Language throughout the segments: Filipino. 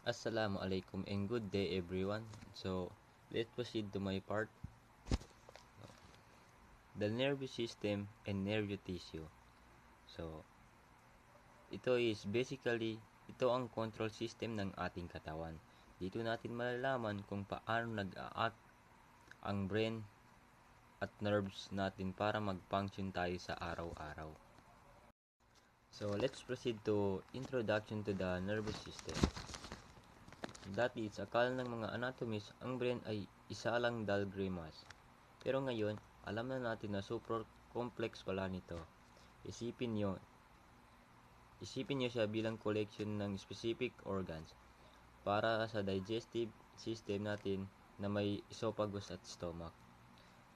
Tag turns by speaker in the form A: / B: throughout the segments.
A: Assalamualaikum and good day everyone. So, let's proceed to my part, the nervous system and nervous tissue. So, ito ang control system ng ating katawan. Dito natin malalaman kung paano nag-a-act ang brain at nerves natin para mag-function tayo sa araw-araw. So, let's proceed to introduction to the nervous system. Dati sa akala ng mga anatomist, ang brain ay isa lang dull-gray mass. Pero ngayon, alam na natin na super complex pala nito. Isipin nyo siya bilang collection ng specific organs para sa digestive system natin na may esophagus at stomach.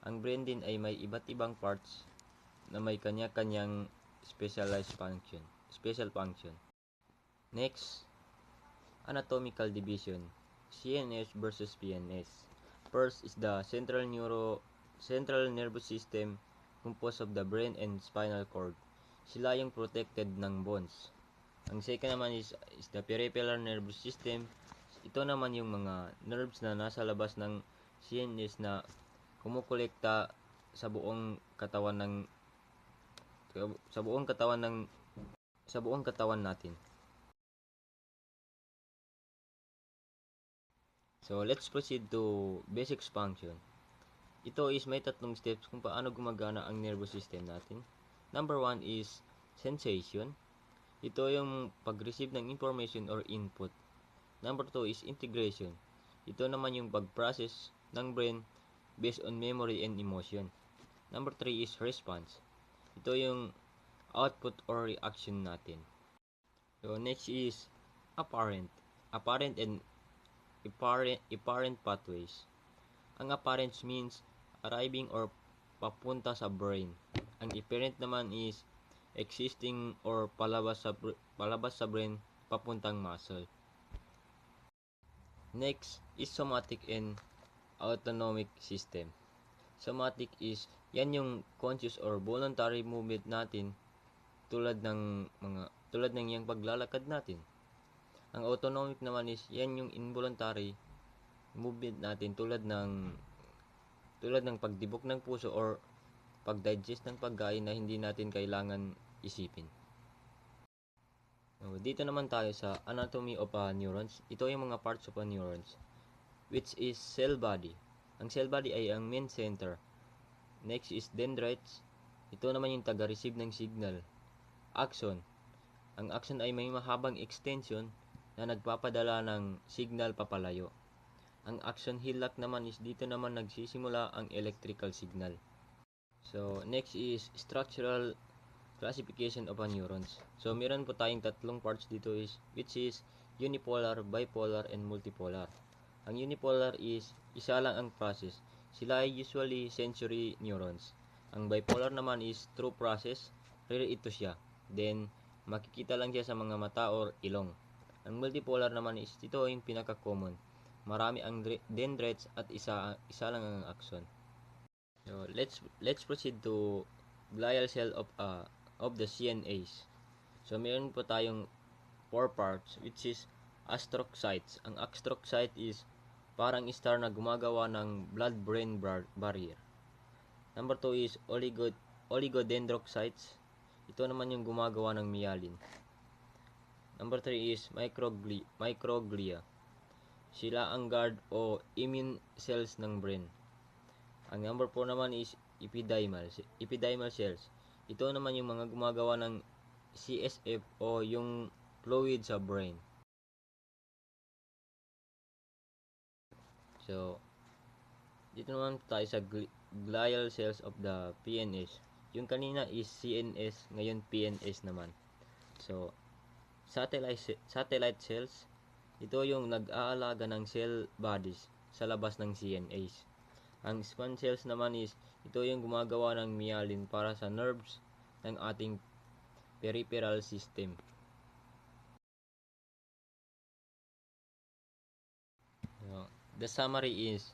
A: Ang brain din ay may iba't ibang parts na may kanya-kanyang special function. Next, anatomical division, CNS versus PNS. First is the central nervous system composed of the brain and spinal cord. Sila yung protected ng bones. Ang second naman is the peripheral nervous system. Ito naman yung mga nerves na nasa labas ng CNS na kumukolekta sa buong katawan natin. So, let's proceed to basic function. Ito is may tatlong steps kung paano gumagana ang nervous system natin. Number 1 is sensation. Ito yung pag-receive ng information or input. Number 2 is integration. Ito naman yung pag-process ng brain based on memory and emotion. Number 3 is response. Ito yung output or reaction natin. So, next is apparent pathways. Ang apparent means arriving or papunta sa brain. Ang apparent naman is existing or palabas sa brain papuntang muscle. Next is somatic and autonomic system. Somatic is yan yung conscious or voluntary movement natin tulad ng yung paglalakad natin. Ang autonomic naman is yan yung involuntary movement natin tulad ng pagdibok ng puso or pag-digest ng pagkain na hindi natin kailangan isipin. So, dito naman tayo sa anatomy of neurons. Ito yung mga parts of neurons, which is cell body. Ang cell body ay ang main center. Next is dendrites. Ito naman yung taga-receive ng signal. Axon. Ang axon ay may mahabang extension na nagpapadala ng signal papalayo. Ang axon hillock naman is dito naman nagsisimula ang electrical signal. So, next is structural classification of neurons. So, meron po tayong tatlong parts dito which is unipolar, bipolar, and multipolar. Ang unipolar is isa lang ang process. Sila ay usually sensory neurons. Ang bipolar naman is true process, rare ito siya. Then, makikita lang siya sa mga mata or ilong. Ang multipolar naman is ito yung pinaka-common. Marami ang dendrites at isa lang ang axon. So, let's proceed to glial cell of the CNAs. So, meron po tayong 4 parts which is astrocytes. Ang astrocyte is parang star na gumagawa ng blood-brain barrier. Number 2 is oligodendrocytes. Ito naman yung gumagawa ng myelin. Number 3 is microglia. Sila ang guard o immune cells ng brain. Ang number 4 naman is epidermal cells. Ito naman yung mga gumagawa ng CSF o yung fluid sa brain. So, dito naman tayo sa glial cells of the PNS. Yung kanina is CNS, ngayon PNS naman. So, satellite cells, ito yung nag-aalaga ng cell bodies sa labas ng CNAs. Ang span cells naman is ito yung gumagawa ng myelin para sa nerves ng ating peripheral system. So, the summary is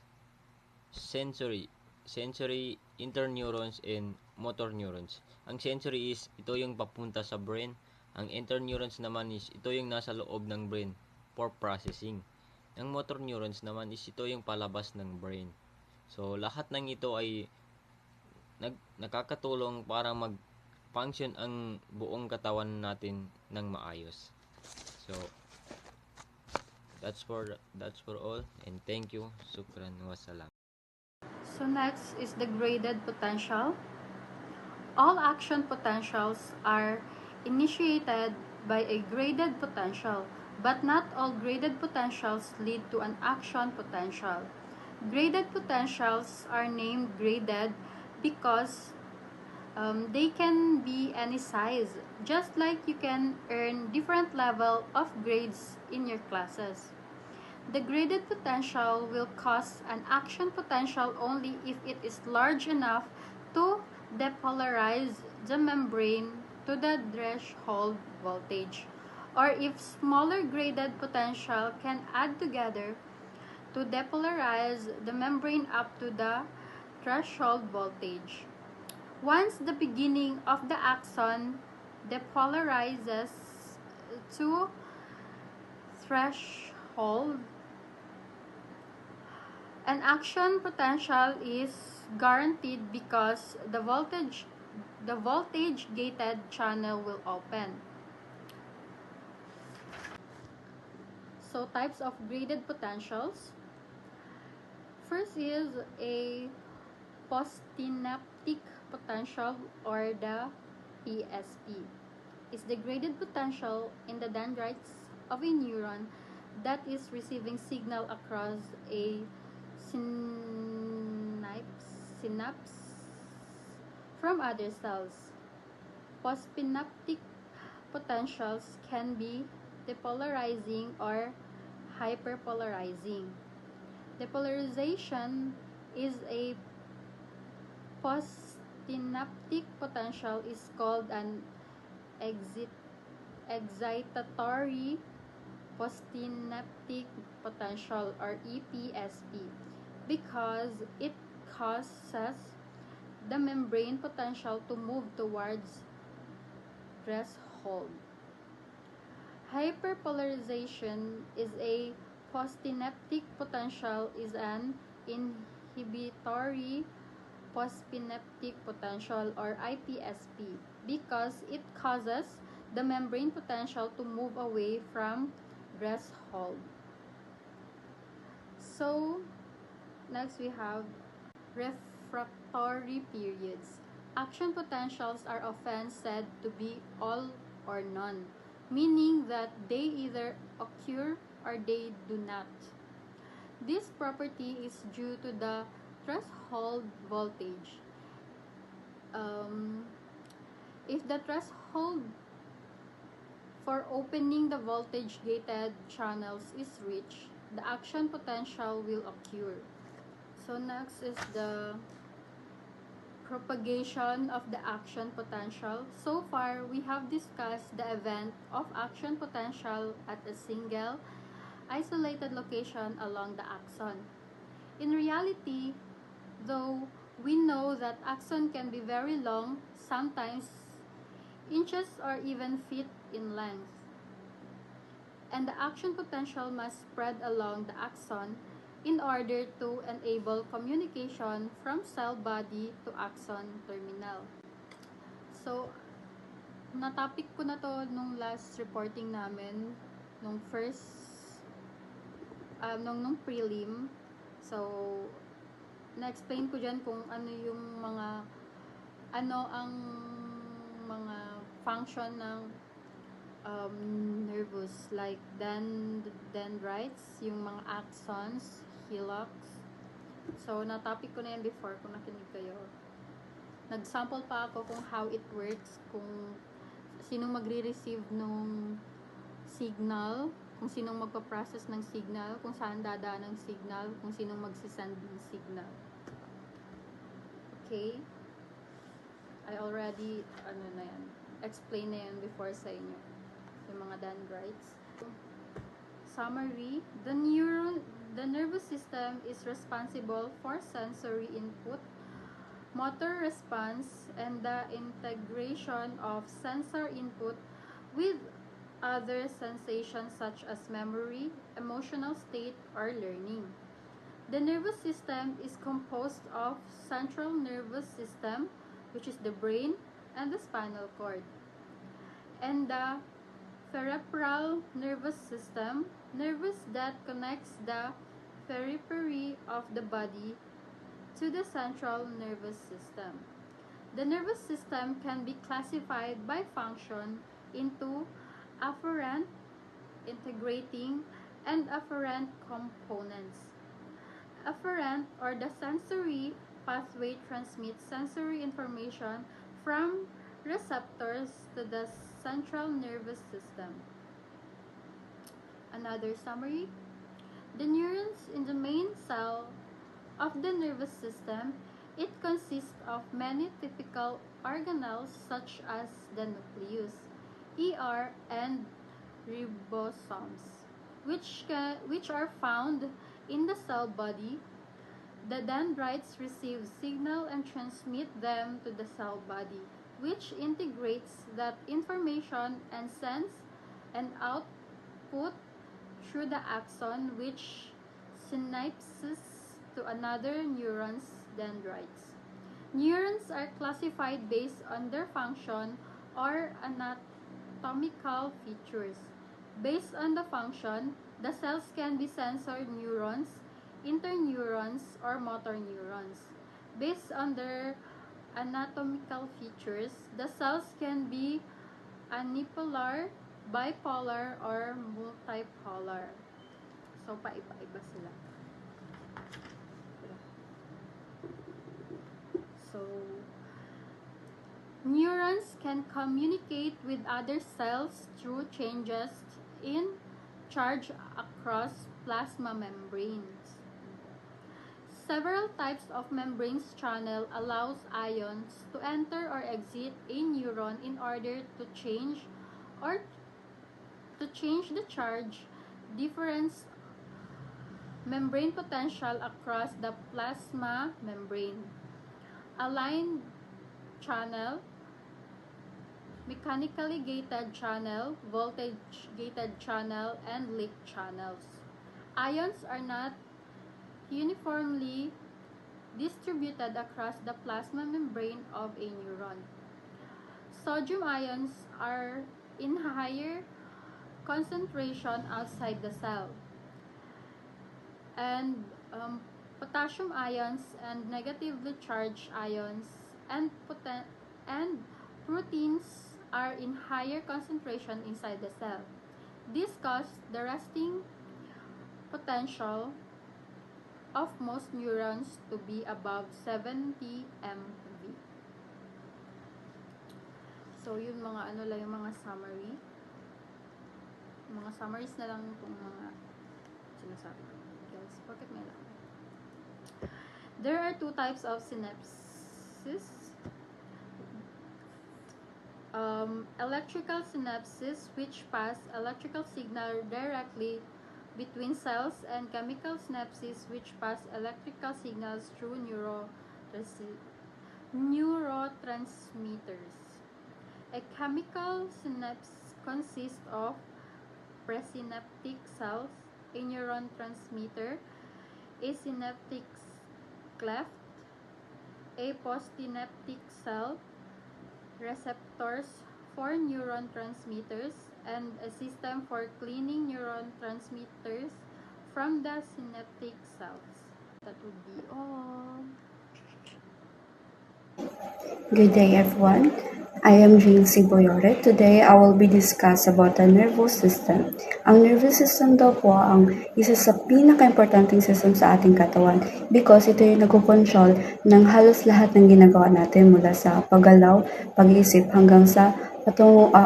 A: sensory, interneurons, and motor neurons. Ang sensory is ito yung papunta sa brain. Ang interneurons naman is ito yung nasa loob ng brain for processing. Ang motor neurons naman is ito yung palabas ng brain. So, lahat ng ito ay nakakatulong para mag-function ang buong katawan natin ng maayos. So, that's for all, and thank you. Shukran wa salam.
B: So next is the graded potential. All action potentials are initiated by a graded potential, but not all graded potentials lead to an action potential. Graded potentials are named graded because they can be any size, just like you can earn different level of grades in your classes. The graded potential will cause an action potential only if it is large enough to depolarize the membrane to the threshold voltage, or if smaller graded potential can add together to depolarize the membrane up to the threshold voltage. Once the beginning of the axon depolarizes to threshold, an action potential is guaranteed because the voltage gated channel will open. So types of graded potentials. First is a postsynaptic potential, or the PSP. Is the graded potential in the dendrites of a neuron that is receiving signal across a synapse from other cells. Postsynaptic potentials can be depolarizing or hyperpolarizing. Depolarization is a postsynaptic potential is called an excitatory postsynaptic potential, or EPSP, because it causes the membrane potential to move towards threshold. Hyperpolarization is a postsynaptic potential is an inhibitory postsynaptic potential, or IPSP, because it causes the membrane potential to move away from threshold. So next we have refractory periods. Action potentials are often said to be all or none, meaning that they either occur or they do not. This property is due to the threshold voltage. If the threshold for opening the voltage gated channels is reached, the action potential will occur. So next is the propagation of the action potential. So far, we have discussed the event of action potential at a single, isolated location along the axon. In reality, though, we know that axon can be very long, sometimes inches or even feet in length. And the action potential must spread along the axon in order to enable communication from cell body to axon terminal. So, na-topic ko na to nung last reporting namin, nung first, nung prelim. So, na-explain ko dyan kung ano yung mga, ano ang mga function ng nervous, like dendrites, yung mga axons, hillocks. So, na-topic ko na yan before kung nakinig kayo. Nag-sample pa ako kung how it works, kung sinong magre-receive nung signal, kung sinong magpa-process ng signal, kung saan dadaan ng signal, kung sinong magsisend ng signal. Okay? I already, explain na yan before sa inyo. Yung mga dendrites. Summary, the nervous system is responsible for sensory input, motor response, and the integration of sensor input with other sensations such as memory, emotional state, or learning. The nervous system is composed of central nervous system, which is the brain, and the spinal cord, and the peripheral nervous system, nervous that connects the periphery of the body to the central nervous system. The nervous system can be classified by function into afferent, integrating, and afferent components. Afferent or the sensory pathway transmits sensory information from receptors to the central nervous system. Another summary: the neurons in the main cell of the nervous system, it consists of many typical organelles such as the nucleus, and ribosomes, which are found in the cell body. The dendrites receive signal and transmit them to the cell body, which integrates that information and sends an output through the axon, which synapses to another neuron's dendrites. Neurons are classified based on their function or anatomical features. Based on the function, the cells can be sensor neurons, interneurons, or motor neurons. Based on their anatomical features, the cells can be unipolar, bipolar, or multipolar. So, paiba-iba sila. So, neurons can communicate with other cells through changes in charge across plasma membranes. Several types of membranes channel allows ions to enter or exit a neuron in order to change the charge difference membrane potential across the plasma membrane. Aligned channel, mechanically gated channel, voltage gated channel, and leak channels. Ions are not uniformly distributed across the plasma membrane of a neuron. Sodium ions are in higher concentration outside the cell, and potassium ions and negatively charged ions and proteins are in higher concentration inside the cell. This causes the resting potential of most neurons to be above 70 MV. So, yun yung mga summary. Mga summaries na lang itong mga sinasabi ko. Guys, bakit may lang? There are two types of synapses. Electrical synapses, which pass electrical signal directly between cells, and chemical synapses, which pass electrical signals through neurotransmitters. A chemical synapse consists of presynaptic cells, a neuron transmitter, a synaptic cleft, a postsynaptic cell, receptors for neuron transmitters, and a system for cleaning neuron transmitters from the synaptic cells. That would be all.
C: Good day, everyone. I am Jean Siboyore. Today, I will be discuss about the nervous system. Ang nervous system daw po ang isa sa pinaka-importanting system sa ating katawan because ito yung nagko-control ng halos lahat ng ginagawa natin mula sa paggalaw, pag-iisip hanggang sa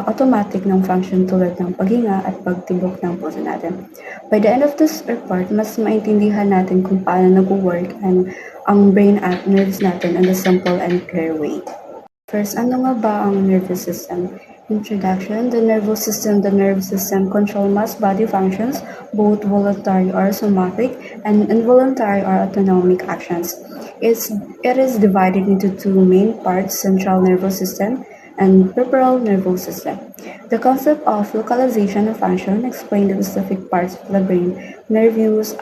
C: automatic ng function tulad ng paghinga at pagtibok ng puso natin. By the end of this report, mas maintindihan natin kung paano nag-work ang brain at nerves natin in a simple and clear way. First, ano nga ba ang nervous system? Introduction. The nervous system control most body functions, both voluntary or somatic, and involuntary or autonomic actions. It is divided into two main parts: central nervous system and peripheral nervous system. The concept of localization of function explains the specific parts of the brain, nervous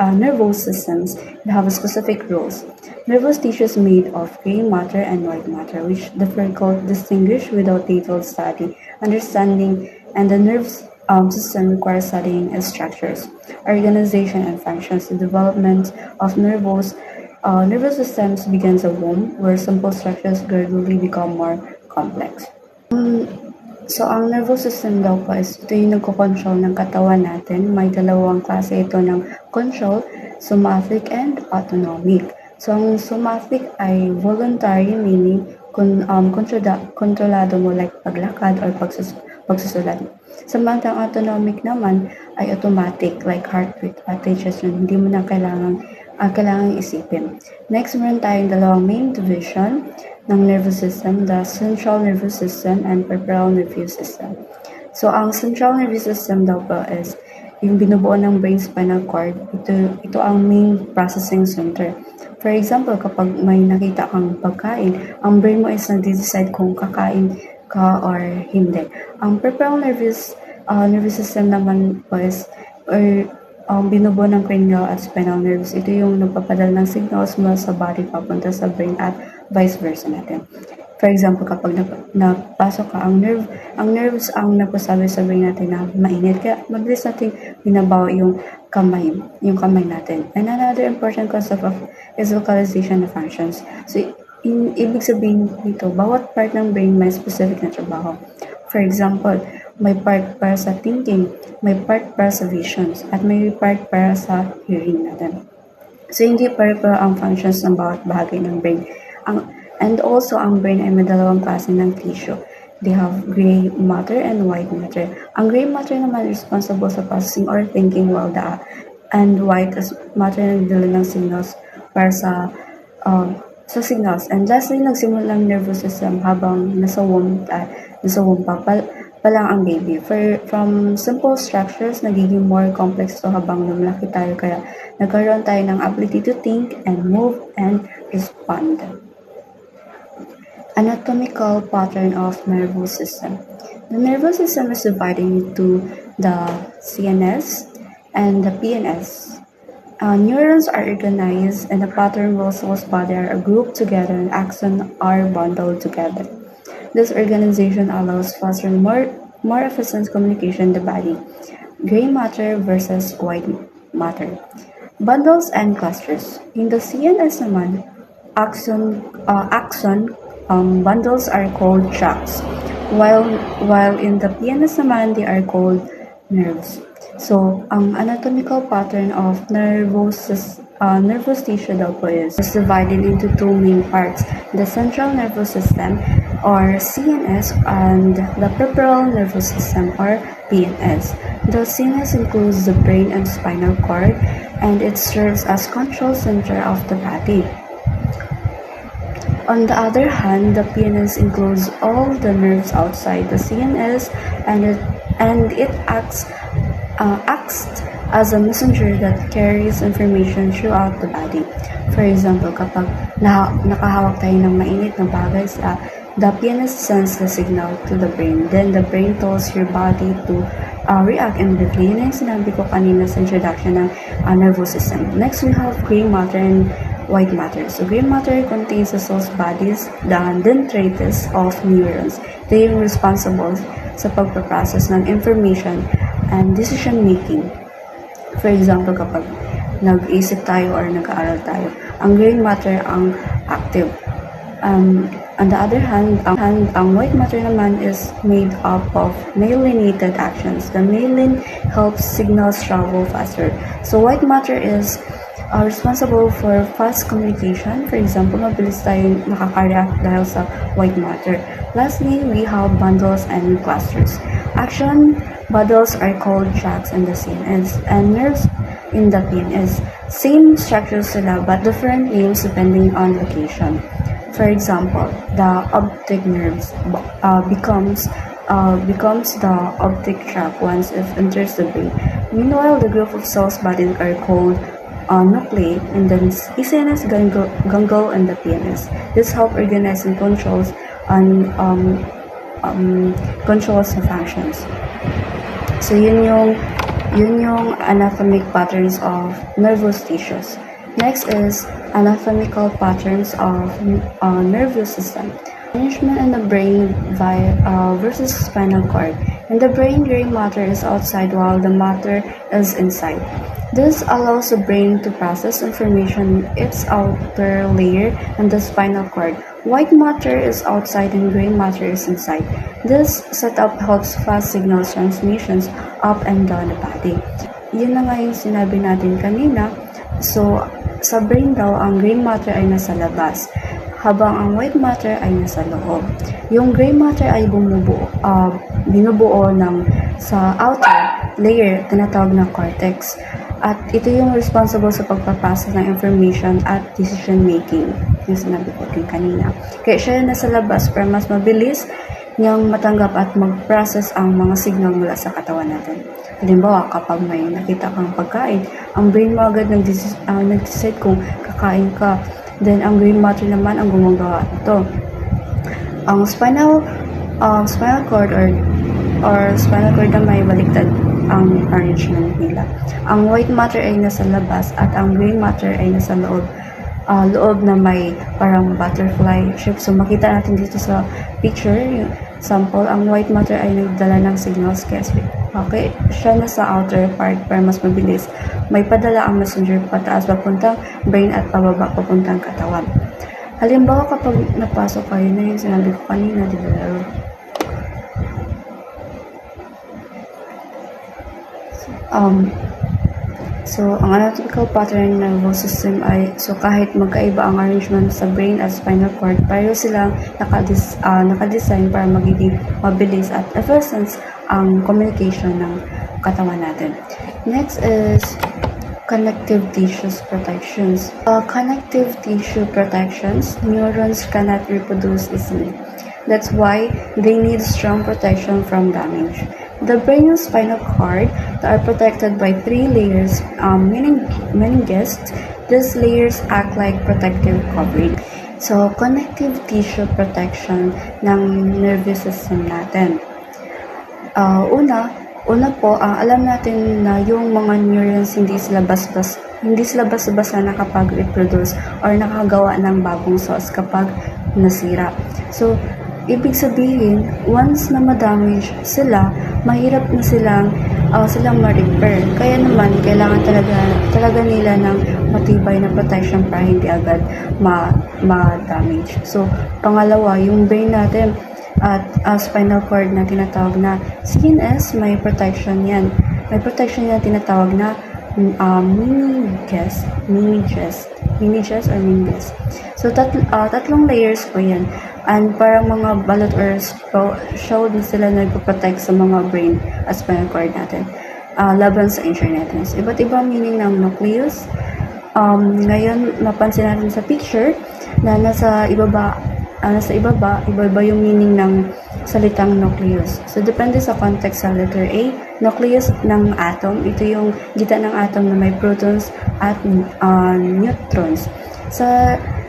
C: systems that have specific roles. Nervous tissue is made of gray matter and white matter, which difficult to distinguish without detailed study, understanding, and the nerves system requires studying its structures, organization, and functions. The development of nervous systems begins at womb, where simple structures gradually become more complex. So, ang nervous system daw po is ito yung nagko-control ng katawan natin. May dalawang klase ito ng control, somatic and autonomic. So, ang somatic ay voluntary, meaning kontrolado mo like paglakad or pagsusulat. Samantalang autonomic naman ay automatic like heartbeat at digestion. Hindi mo na kailangang isipin. Next, meron tayong dalawang main division ng nervous system, the central nervous system and peripheral nervous system. So, ang central nervous system daw po is yung binubuo ng brain spinal cord. Ito ang main processing center. For example, kapag may nakita kang pagkain, ang brain mo is nag-decide kung kakain ka or hindi. Ang peripheral nervous system naman po is binubuo ng cranial at spinal nerves. Ito yung nagpapadala ng signals mula sa body papunta sa brain at vice versa natin. For example, kapag napasok ka, ang nerves ang nagpasabi sa brain natin na mainit. Kaya mabilis natin binabawa yung kamay natin. And another important concept is localization of functions. So, ibig sabihin dito, bawat part ng brain may specific na trabaho. For example, may part para sa thinking, may part para sa visions, at may part para sa hearing natin. So, hindi pare-pareho ang functions ng bawat bahagi ng brain. And also, ang brain ay may dalawang klase ng tissue. They have gray matter and white matter. Ang gray matter naman responsible sa processing or thinking, while and white matter nagdala ng signals para sa signals. And lastly, nagsimula ang nervous system habang nasa womb pa lang ang baby. From simple structures, nagiging more complex to habang lumalaki tayo. Kaya nagkaroon tayo ng ability to think and move and respond. Anatomical pattern of nervous system. The nervous system is divided into the CNS and the PNS. Neurons are organized and the pattern cells body are grouped together and axons are bundled together. This organization allows faster and more efficient communication in the body. Gray matter versus white matter. Bundles and clusters. In the CNS naman, axon bundles are called tracts, while in the PNS naman, they are called nerves. So, ang anatomical pattern of nervous tissue daw po is divided into two main parts, the central nervous system or CNS and the peripheral nervous system or PNS. The CNS includes the brain and spinal cord, and it serves as control center of the body. On the other hand, the PNS includes all the nerves outside the CNS, and it acts as a messenger that carries information throughout the body. For example, kapag nakahawak tayo ng mainit na bagay, the PNS sends the signal to the brain. Then the brain tells your body to react immediately. Yun yung sinabi ko kanina sa introduction ng nervous system. Next, we have gray matter and white matter. So, gray matter contains the cell's bodies, the dendrites of neurons. They are responsible sa pagpaprocess ng information and decision making. For example, kapag nag-isip tayo or nag-aaral tayo, ang gray matter ang active. On the other hand, ang white matter naman is made up of myelinated actions. The myelin helps signals travel faster. So, white matter is responsible for fast communication. For example, mabilis tayo nakaka-react dahil sa white matter. Lastly, we have bundles and clusters. Action bundles are called tracts in the CNS and nerves in the PNS. Same structures sila but different names depending on location. For example, the optic nerves becomes the optic tract once it enters the brain. Meanwhile, the group of cells bodies are called nuclei, and then CNS, gangle, and the PNS. This help organize and controls controls the functions. So yun yung anatomic patterns of nervous tissues. Next is anatomical patterns of nervous system. Arrangement in the brain versus spinal cord. In the brain, gray matter is outside while the matter is inside. This allows the brain to process information in its outer layer and the spinal cord. White matter is outside and gray matter is inside. This setup helps fast signal transmissions up and down the body. Yun na nga yung sinabi natin kanina. So, sa brain daw, ang gray matter ay nasa labas, habang ang white matter ay nasa loob. Yung gray matter ay binubuo sa outer layer, tinatawag na cortex. At ito yung responsible sa pagpapasa ng information at decision making, yung sinabi ko din kanina. Kaya siya nasa labas para mas mabilis niyang matanggap at mag-process ang mga signal mula sa katawan natin. Halimbawa, kapag may nakita kang pagkain, ang brain mo agad nag-decide kung kakain ka. Then, ang gray matter naman ang gumagawa ito. Ang spinal cord or spinal cord na may baliktad ang arrangement nila. Ang white matter ay nasa labas at ang gray matter ay nasa loob na may parang butterfly shape. So, makita natin dito sa picture, yung sample, ang white matter ay nagdala ng signals kaya okay, siya na sa outer part para mas mabilis. May padala ang messenger pataas papuntang brain at pababa papuntang katawan. Halimbawa, kapag napasok kayo na yung sinabi ko kanina, di ba? So, ang anatomical pattern ng nervous system ay, so kahit magkaiba ang arrangement sa brain at spinal cord, pareho silang nakadesign para magiging mabilis at efficient ang communication ng katawan natin. Next is connective tissues protections. Connective tissue protections, neurons cannot reproduce easily. That's why they need strong protection from damage. The brain and spinal cord are protected by 3 layers, meninges. These layers act like protective covering. So, connective tissue protection ng nervous system natin. Una po, alam natin na yung mga neurons hindi sila basta nakapag-reproduce or nakagawa ng bagong cells kapag nasira. So, ibig sabihin, once na ma-damage sila, mahirap na silang ma-repair. Kaya naman, kailangan talaga nila ng matibay na protection para hindi agad ma-damage. So, pangalawa, yung brain natin at spinal cord na tinatawag na CNS, may protection yan. May protection yan tinatawag na meninges. So, tatlong layers po yan. And parang mga balot or showed na sila nagpo-protect sa mga brain at spinal cord natin laban sa injury natin. So, iba't ibang meaning ng nucleus. Ngayon, napansin natin sa picture na nasa ibaba iba yung meaning ng salitang nucleus. So, depende sa context sa letter A, nucleus ng atom. Ito yung gitna ng atom na may protons at neutrons.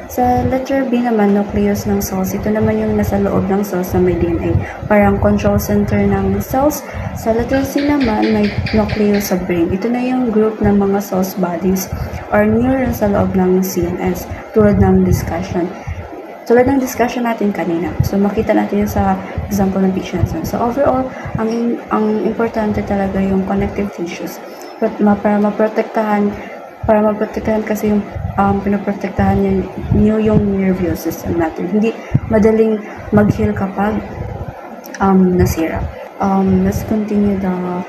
C: Sa letter B naman, nucleus ng cells. Ito naman yung nasa loob ng cells na may DNA. Parang control center ng cells. Sa letter C naman, may nucleus sa brain. Ito na yung group ng mga cells bodies or neurons sa loob ng CNS. Tulad ng discussion natin kanina. So, makita natin yun sa example ng picture natin. So, overall, ang importante talaga yung connective tissues. Para maprotektahan kasi yung pinoprotektahan niyo yung nervous system natin. Hindi madaling mag-heal kapag nasira. Let's continue the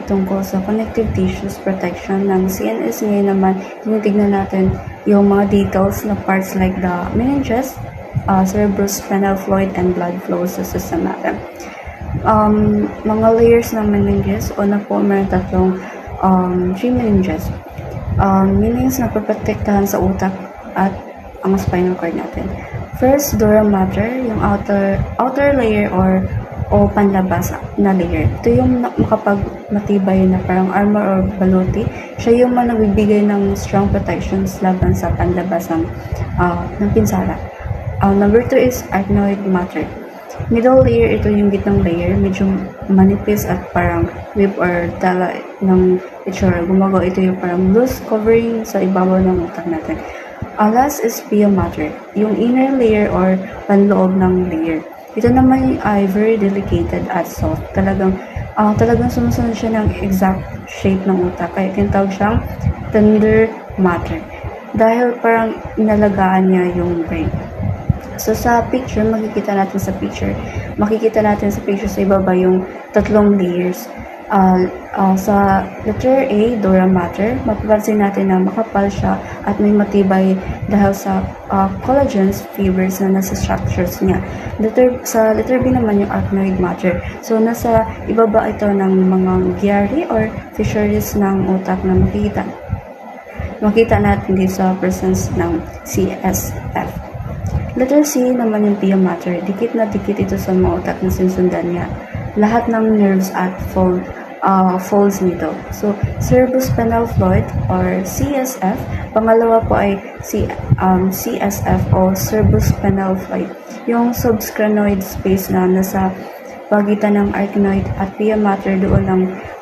C: tungkol sa connective tissues protection ng CNS. Ngayon naman, tinitignan natin yung mga details na parts like the meninges, cerebrospinal fluid, and blood flow sa system natin. Mga layers ng meninges, una po, meron tatlong 3 meninges. Meanings na protektahan sa utak at ang spinal cord natin. First, dura mater, yung outer layer o panlabas na layer. Ito yung makapagmatibay na parang armor or baluti. Siya yung nagbibigay ng strong protections laban sa panlabas ng pinsala. Number 2 is arachnoid matter. Middle layer, ito yung gitnang layer, medyo manipis at parang whip or tela ng itsura. Gumagawa ito yung parang loose covering sa ibabaw ng utak natin. Last is pia mater, yung inner layer or panloob ng layer. Ito naman ay very delicate at soft. Talagang sumusunod siya ng exact shape ng utak. Kaya tinatawag siyang tender matter. Dahil parang inalagaan niya yung brain. So sa picture, makikita natin sa picture sa ibaba yung tatlong layers. Sa letter A, dura mater, mapapansin natin na makapal siya at may matibay dahil sa collagen fibers na nasa structures niya. Sa letter B naman yung arachnoid mater. So nasa ibaba ito ng mga gyari or fisheries ng utak na makita natin dito sa presence ng CSF. Letter C naman yung pia mater. Dikit na dikit ito sa mga utak na sinusundan niya. Lahat ng nerves at folds nito. So, cerebrospinal fluid or CSF. Pangalawa po ay CSF o cerebrospinal fluid. Yung subscranoid space na nasa pagitan ng arachnoid at pia mater,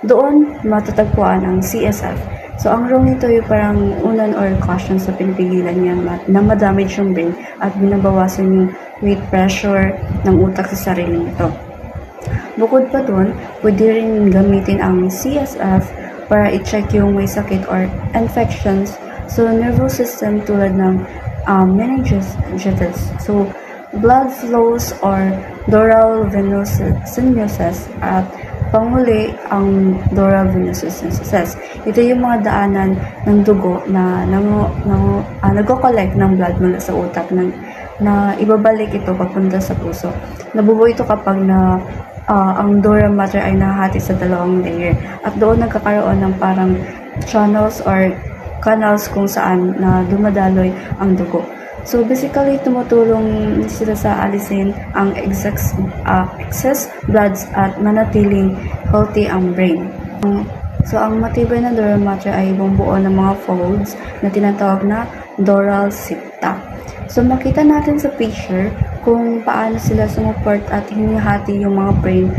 C: doon matatagpuan ang CSF. So, ang role nito yung parang unan or caution sa pinipigilan niya na madamage yung brain at binabawasan yung weight pressure ng utak sa sarili nito. Bukod pa dun, pwede rin gamitin ang CSF para i-check yung may sakit or infections sa nervous system tulad ng meningitis. So, blood flows or dural venous synostosis at panghuli ang dural venous synostosis. Ito yung mga daanan ng dugo na nagko-collect ng blood mula sa utak na ibabalik ito papunta sa puso. Nabubuo ito kapag ang dura mater ay nahati sa dalawang layer at doon nagkakaroon ng parang channels or canals kung saan na dumadaloy ang dugo. So basically, tumutulong sila sa alisin ang excess bloods at manatiling healthy ang brain. So ang matibay na dura mater ay bumubuo ng mga folds na tinatawag na dural septa. So makita natin sa picture kung paano sila sumuport at hinihati yung mga brain.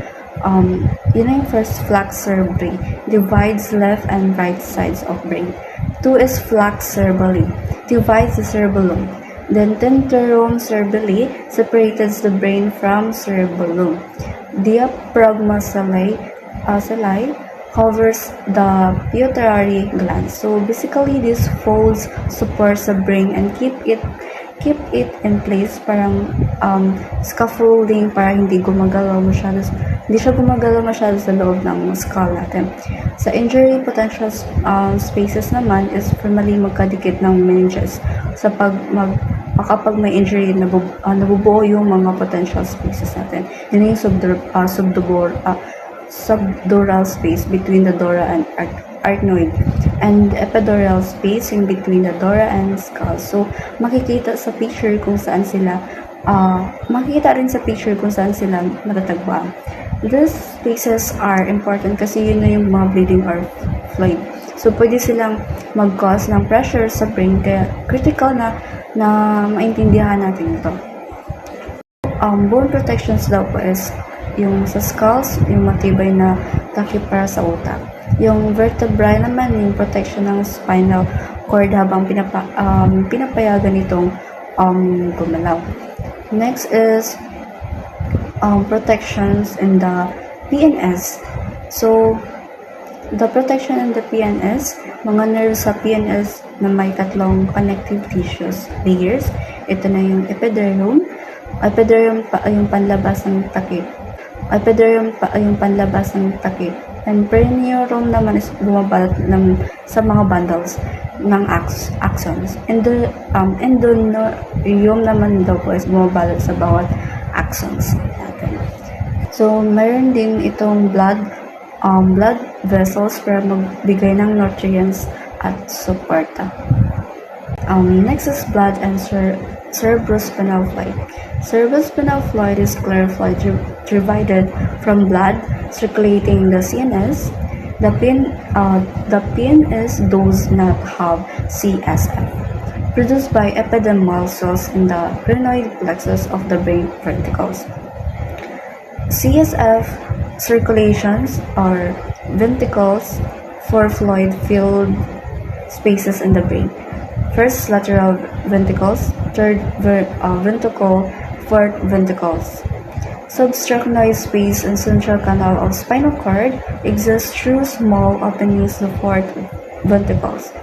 C: Yun na yung first flexor brain, divides left and right sides of brain. 2 is flex cerebelli, divides the cerebellum. Then tenterome cerebelli separates the brain from cerebellum. Diaphragma celli covers the pituitary gland. So basically, these folds supports the brain and keep it in place, parang scaffolding para hindi siya gumagalaw masyado sa loob ng skull natin. Sa injury potential spaces naman is formally magkadikit ng meninges. Kapag may injury, nabubuo yung mga potential spaces natin. Yun yung subdural space between the dura and arachnoid, and epidural space in between the dura and skull. So, makikita rin sa picture kung saan sila matatagpuan. These spaces are important kasi yun na yung mga bleeding or fluid. So, pwede silang mag-cause ng pressure sa brain, kaya critical na maintindihan natin ito. Bone protections daw po is yung sa skulls, yung matibay na takip para sa utak. Yung vertebrae naman, yung protection ng spinal cord habang pinapayagan itong gumalaw. Next is protections in the PNS. So, the protection in the PNS, mga nerves sa PNS na may tatlong connective tissues, layers. Ito na yung epidermis. Epidermis yung panlabas ng takip. And perineum naman is bumabalot sa mga bundles ng axons. Endothelum naman daw po is bumabalot sa bawat axons natin. So, mayroon din itong blood vessels para magbigay ng nutrients at suporta. Next is blood and cerebrospinal fluid. Cerebrospinal fluid is clear fluid divided from blood circulating the CNS. The PNS does not have CSF, produced by epidermal cells in the crinoid plexus of the brain verticals. CSF circulations are ventricles for fluid-filled spaces in the brain. First, lateral ventricles, third ventricle, fourth ventricles. Substracnoid space in central canal of spinal cord exists through small openings to fourth ventricles.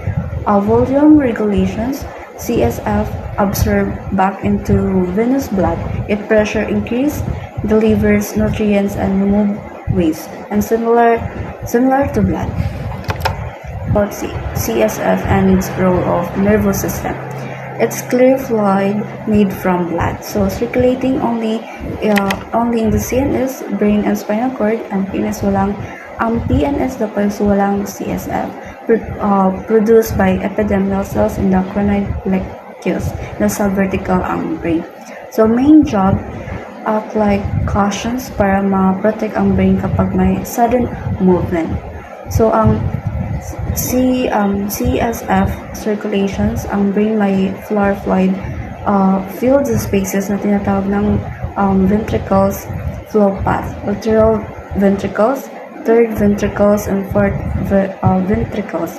C: Volume regulations, CSF absorb back into venous blood. If pressure increase, delivers nutrients and remove waste, and similar to blood. About CSF and its role of nervous system. It's clear fluid made from blood, so circulating only in the CNS, brain and spinal cord. Ang PNS daw is walang CSF, produced by epithelial cells in the choroid plexus, nasa vertical ang brain. So main job, act like cautions para ma-protect ang brain kapag may sudden movement. So ang CSF circulations, ang brain may fluid filled spaces na tinatawag ng ventricles flow path, lateral ventricles, third ventricles, and fourth ventricles,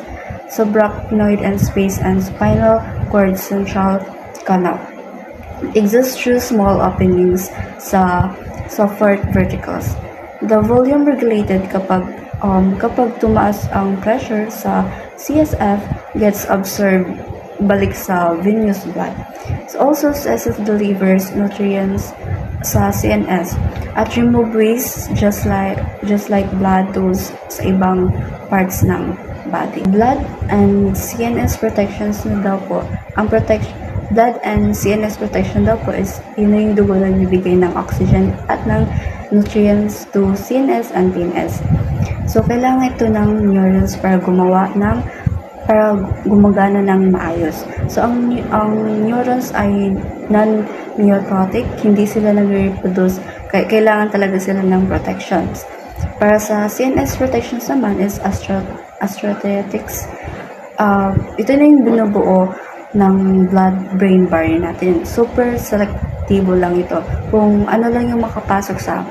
C: subarachnoid and space, and spinal cord central canal. Exists through small openings sa fourth ventricles. The volume regulated kapag tumaas ang pressure sa CSF gets absorbed balik sa venous blood. So also CSF delivers nutrients sa CNS at remove waste just like blood does sa ibang parts ng body. Blood and CNS protections na daw po, blood and CNS protection daw po is yun yung dugo na bibigay ng oxygen at ng nutrients to CNS and PNS. So, kailangan ito ng neurons para gumagana ng maayos. So, ang neurons ay non-mitotic, hindi sila nag-reproduce, kailangan talaga sila ng protections. Para sa CNS protections naman is astrocytics. Ito na yung binubuo ng blood-brain barrier natin. Super selectivo lang ito kung ano lang yung makapasok sa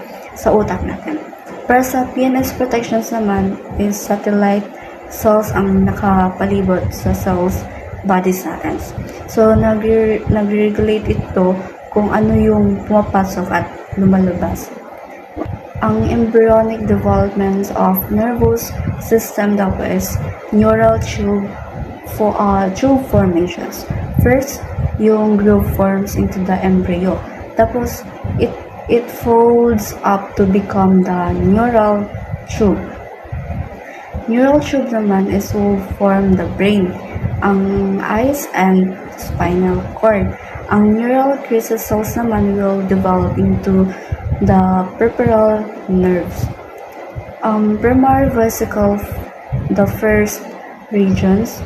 C: utak natin. Para sa PNS protections naman is satellite cells ang nakapalibot sa cells bodies natin. So, nag-regulate ito kung ano yung pumapasok at lumalabas. Ang embryonic development of nervous system daw is neural tube formations. First, yung groove forms into the embryo. Tapos, it folds up to become the neural tube. Neural tube naman is will form the brain, ang eyes, and spinal cord. Ang neural crystal cells naman will develop into the peripheral nerves. Primary vesicle, the first regions.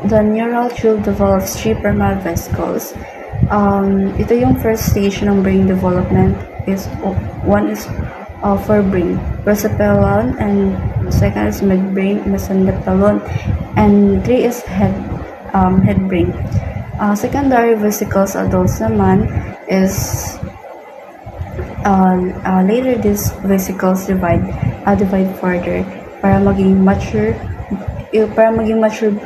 C: The neural tube develops three primary vesicles. Ito yung first stage ng brain development. One is forebrain, procephalon, and second is midbrain, mesencephalon, and three is headbrain. Secondary vesicles adults naman is later these vesicles divide further para maging mature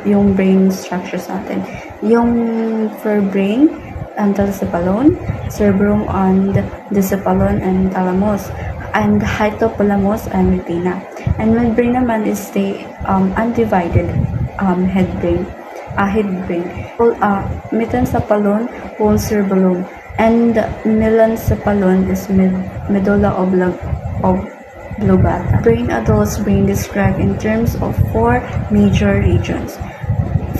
C: yung brain structures natin. Yung forebrain, encephalon, cerebrum, and encephalon, and thalamus, and hypothalamus, and retina. And midbrain naman is the undivided headbrain. Metencephalon, whole cerebellum, and melencephalon is medulla oblongata. Brain adults brain described in terms of four major regions.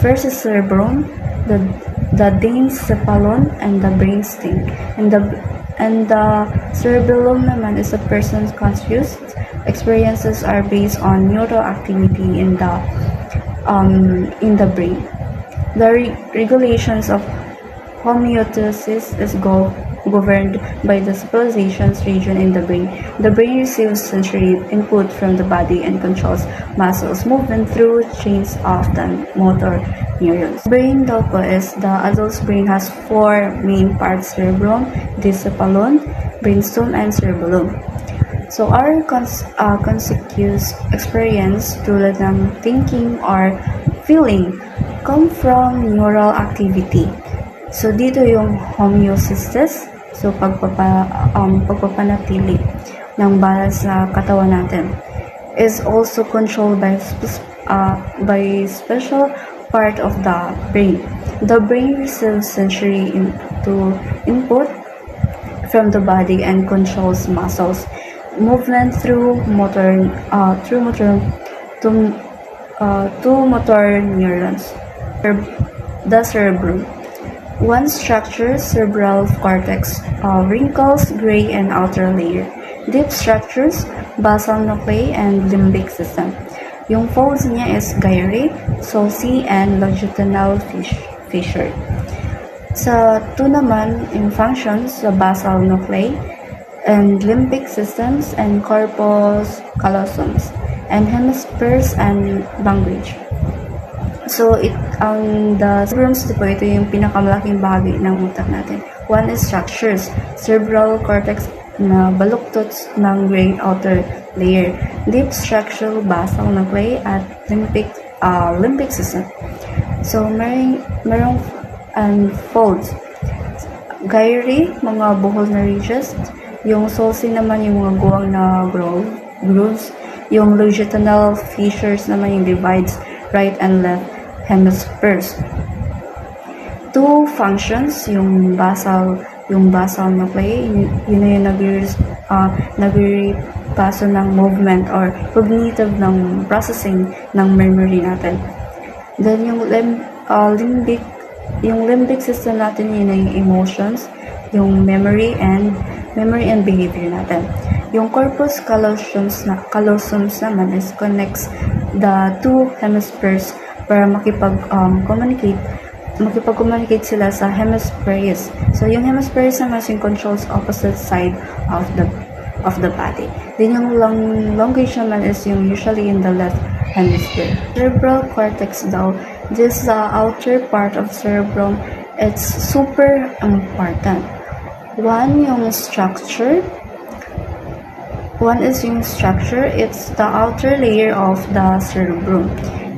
C: First is cerebrum, the diencephalon, and the brainstem. And the cerebellum naman is a person's conscious experiences are based on neural activity in the brain. The regulations of homeostasis is governed by the specializations region in the brain. The brain receives sensory input from the body and controls muscles movement through chains of the motor neurons. Brain daw po is the adult's brain has four main parts: cerebrum, encephalon, brainstem, and cerebellum. So our conscious experience tulad ng thinking or feeling come from neural activity. So dito yung homeostasis, so pagpapanatili ng balance sa katawan natin, is also controlled by special part of the brain. The brain receives sensory input from the body and controls muscles movement through motor neurons. The cerebrum. One structure, cerebral cortex, wrinkles, gray and outer layer. Deep structures, basal nuclei and limbic system. Yung folds niya is gyri, sulci, and longitudinal fissure. Sa two naman, in functions, sa basal nuclei, and limbic systems, and corpus callosum, and hemispheres and language. So, the cerebrums po, ito yung pinakamalaking bahagi ng utak natin. One is structures, cerebral cortex na baluktot ng gray outer layer, deep structure, basal nuclei, at limbic system. So, merong folds. Gyri, mga buhol na ridges. Yung sulci naman yung mga guwang na grooves. Yung longitudinal fissures naman yung divides right and left hemispheres. Two functions, yung basal nuclei, yun na yung nagre-paso ng movement or cognitive ng processing ng memory natin. Then yung limbic system natin, yun na yung emotions, yung memory and behavior natin. Yung corpus callosum naman is connects the two hemispheres para makipag-communicate sila sa hemispheres. So yung hemispheres naman yung controls opposite side of the body. Then yung language naman is yung usually in the left hemisphere. Cerebral cortex daw, this outer part of cerebrum, it's super important. One is yung structure, it's the outer layer of the cerebrum,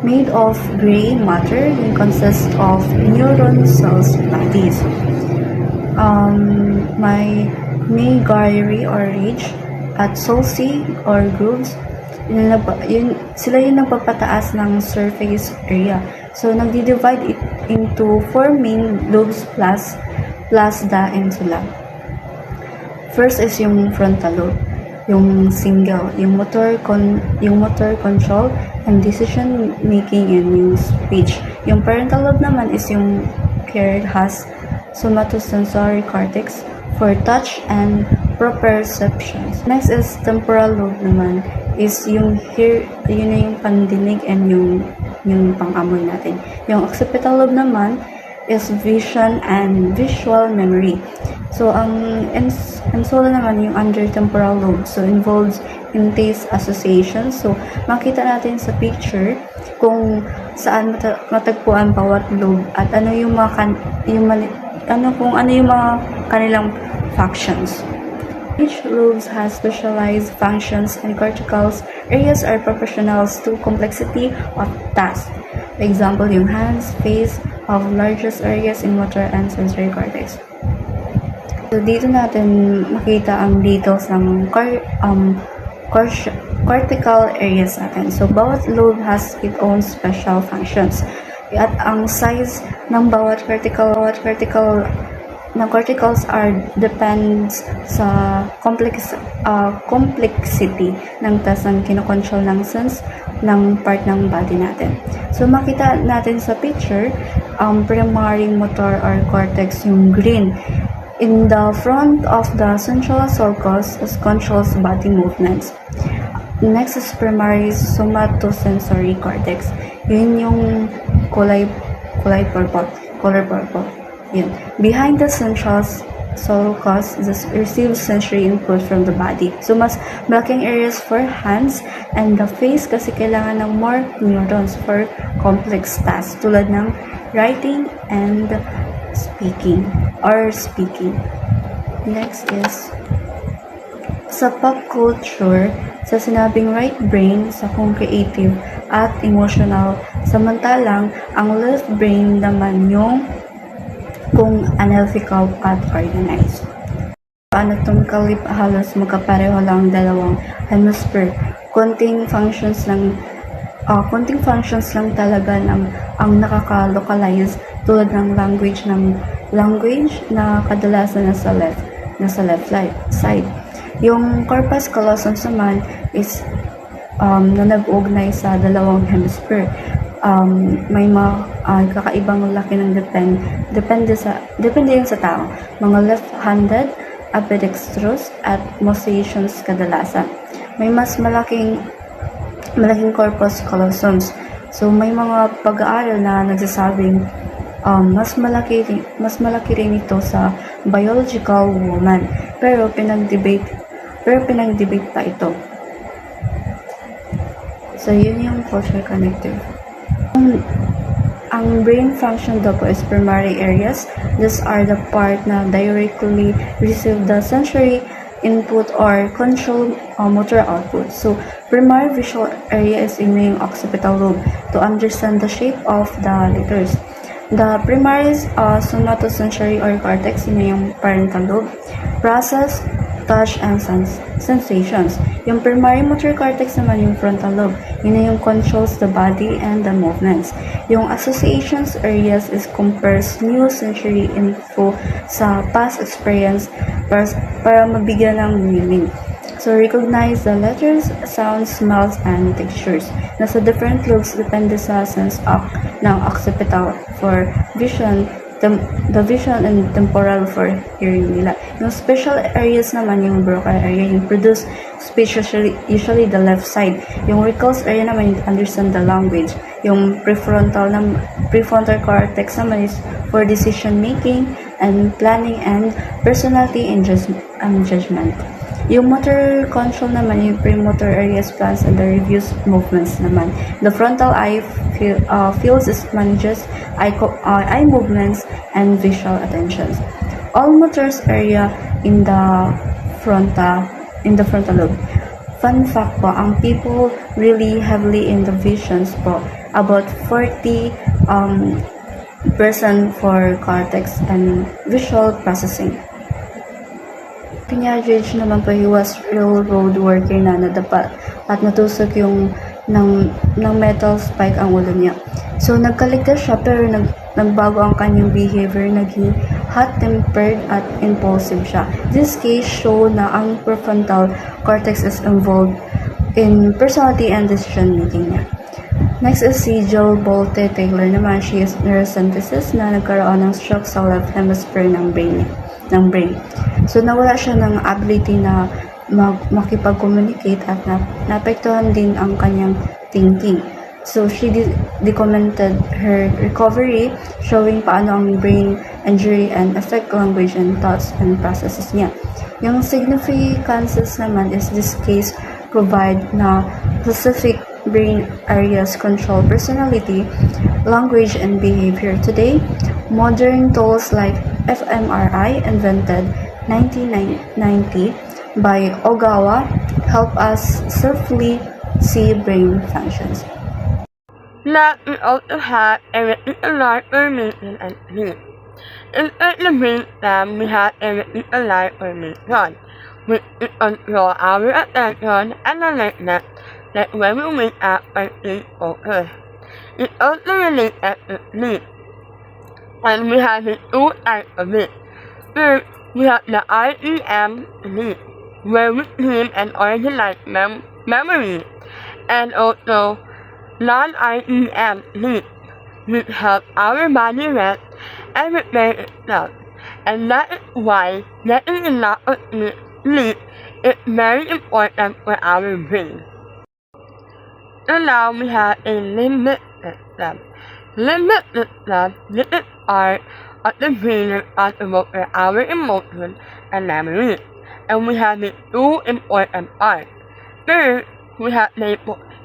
C: made of gray matter and consists of neuron cells bodies. May gyri or ridge at sulci or grooves, sila yung nagpapataas ng surface area. So, nagdi-divide it into four main lobes plus the insula. First is yung frontal lobe, yung single, yung motor control and decision making and yung speech. Yung parental lobe naman is yung paired has somatosensory cortex for touch and proprioceptions. Next is temporal lobe naman, is yung yun na yung pandinig and yung pang-amoy natin. Yung occipital lobe naman is vision and visual memory. So, ang insula naman yung under temporal lobe. So, involves in taste association. So, makita natin sa picture kung saan matagpuan bawat lobe at ano yung mga kanilang functions. Each lobe has specialized functions and cortical areas are proportional to complexity of task. For example, yung hands, face, have largest areas in motor and sensory cortex. So, dito natin makita ang details ng cortical areas natin. So, bawat lobe has its own special functions. At ang size ng bawat corticals depends sa complexity ng task ng kinokontrol ng sense ng part ng body natin. So, makita natin sa picture, primary motor or cortex, yung green, in the front of the central sulcus controls body movements. Next is primary somatosensory cortex. Yun yung color purple. Yun. Behind the central sulcus receives sensory input from the body. So, mas malaking areas for hands and the face kasi kailangan ng more neurons for complex tasks tulad ng writing and speaking. Next is sa pop culture, sa sinabing right brain sa kung creative at emotional, samantalang ang left brain naman yung kung analytical at organized. Anatomically, halos magkapareho lang ang dalawang hemisphere. Konting functions lang talaga ang nakaka-localize tulad ng language na kadalasan nasa left side. Yung corpus callosum naman is na nag-uugnay sa dalawang hemisphere. May kakaibang laki ng depende yun sa tao. Mga left-handed, ambidextrous, at mosaicians kadalasan. May mas malaking corpus callosums. So may mga pag-aaral na nagsasabing mas malaki rin ito sa biological woman. Pero pinag-debate pa ito. So yun yung culture connective. Ang brain function daw po is primary areas. These are the part na directly receive the sensory input or control motor output. So, primary visual area is yung occipital lobe to understand the shape of the letters. The primary somatosensory or cortex, yun yung parental lobe. Process, touch, and sensations. Yung primary motor cortex naman yung frontal lobe. Yun yung controls the body and the movements. Yung associations areas is compares new sensory info sa past experience para mabigyan ng meaning. So, recognize the letters, sounds, smells, and textures. Nasa different lobes depende sa sense ng occipital for vision, the vision and temporal for hearing nila. Yung special areas naman, yung Broca area, yung produce speech, usually the left side. Yung recalls area naman, yung understand the language. Yung prefrontal cortex naman is for decision making and planning and personality and judgment. Yung motor control naman, yung premotor areas, plans, and the reviews movements naman. The frontal eye feels is manages eye movements and visual attentions. All motors area in the frontal lobe. Fun fact po, ang people really heavily in the visions po, about 40% for cortex and visual processing. Kanya Judge naman po, he was railroad worker na nadapa at natusok yung ng metal spike ang ulo niya. So, nagkaligtas siya pero nagbago ang kanyang behavior, naging hot-tempered at impulsive siya. This case show na ang prefrontal cortex is involved in personality and decision making niya. Next is si Jill Bolte Taylor naman. She is neurosynthesis na nagkaroon ng stroke sa left hemisphere ng brain. So, nawala siya ng ability na makipag-communicate at naapektuhan din ang kanyang thinking. So, she documented her recovery, showing paano ang brain injury and affect language and thoughts and processes niya. Yung significances naman is this case provide na specific brain areas control personality, language, and behavior. Today, modern tools like fMRI, invented 1990 by Ogawa, help us safely see brain functions.
D: That we also have a reticular formation and sleep. Inside the brainstem, we have a reticular formation, which is control our attention and alertness, like when we wake up or sleep focus. It also related to sleep, and we have the two types of it. First, we have the REM sleep, where we dream and organize memory, and also non-REM sleep, which helps our body rest and repair itself. And that is why getting enough of sleep is very important for our brain. So now we have a limbic system. Limbic system, this is part of the brain responsible for our emotions and memories. And we have the two important parts. First, we have the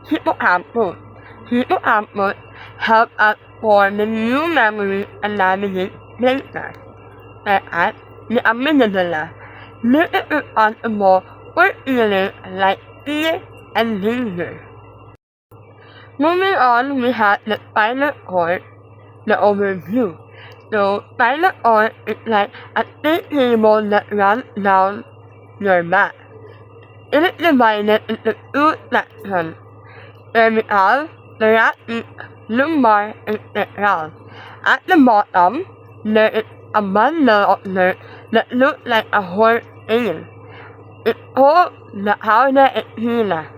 D: hippocampus. Hippocampus help us form the new memories and navigate places. Second, the amygdala. This is responsible for feelings like fear and danger. Moving on, we have the spinal cord, the overview. So, spinal cord is like a thick cable that runs down your back. It is divided into two sections, cervical, thoracic, lumbar, and sacral. At the bottom, there is a bundle of nerves that looks like a horse tail. It's called the cauda equina.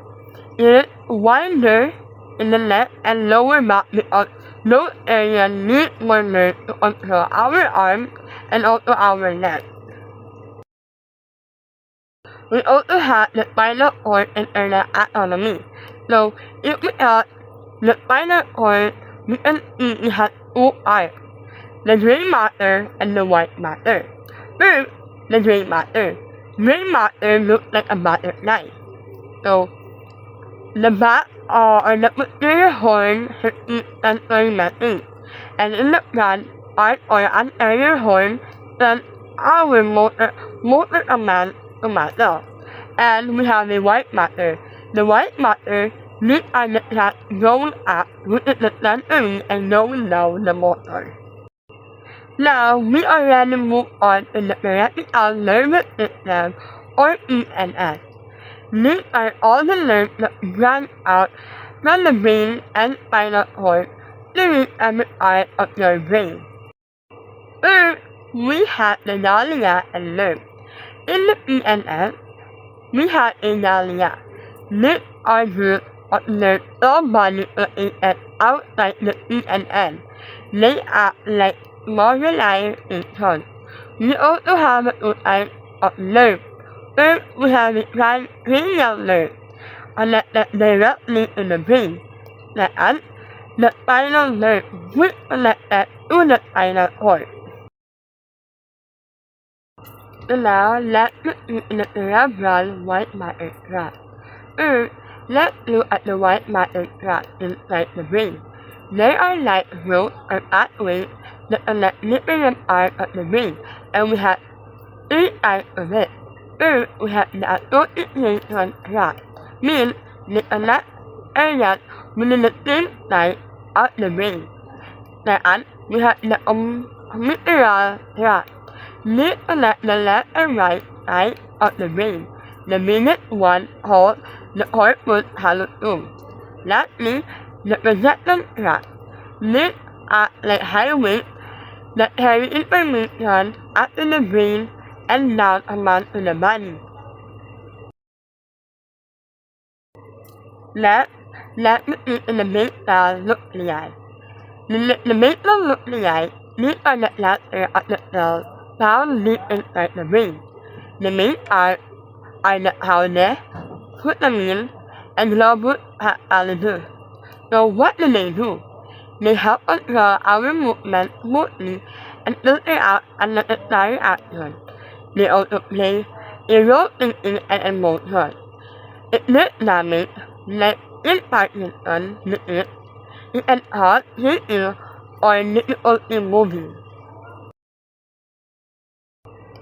D: It is wider in the left and lower back because those areas need more nerves to control our arms and also our legs. We also have the spinal cord and internal autonomy. So, if we have the spinal cord, we can see it has two parts, the gray matter and the white matter. First, the gray matter. Gray matter looks like a butterfly. So, the back or the posterior horn secretes sensory message, and in the front part or anterior horn sends our motor command to matter. And we have the white matter. The white matter, these are the tracks going up, which is the sensory, and going down the motor. Now, we already move on to the peripheral nervous system, or CNS. These are all the nerves that branch out from the brain and spinal cord to reach every part of your brain. First, we have the ganglia and nerves. In the CNS, we have a ganglia. These are groups of nerves all body located outside the CNS. They act like small reliant stations. We also have two types of nerves. First, we have the cranial nerve, connected directly to the brain. Second, the spinal nerve, which connected to the spinal cord. So now, let's look at the cerebral white matter tract. First, let's look at the white matter tract inside the brain. There are light roads or pathways that connect different parts of the brain, and we have three types of it. First, we have the association tract, means they connect areas within the same side of the brain. Second, we have the commissural tract. These connect the left and right side of the brain. The biggest one called the corpus callosum. Lastly, the projection tract. These are like highways that carry information up to the brain and down around to the body. Let's look at the basal nuclei. The basal nuclei, these are the clusters of the cells found deep inside the brain. The main parts are the cauda, putamen, and globus pallidus. So what do? They help control our movement smoothly and filter out unnecessary action. They also play a role in thinking and emotion. If this damage, like in Parkinson's disease, it can cause thinking or difficulty moving.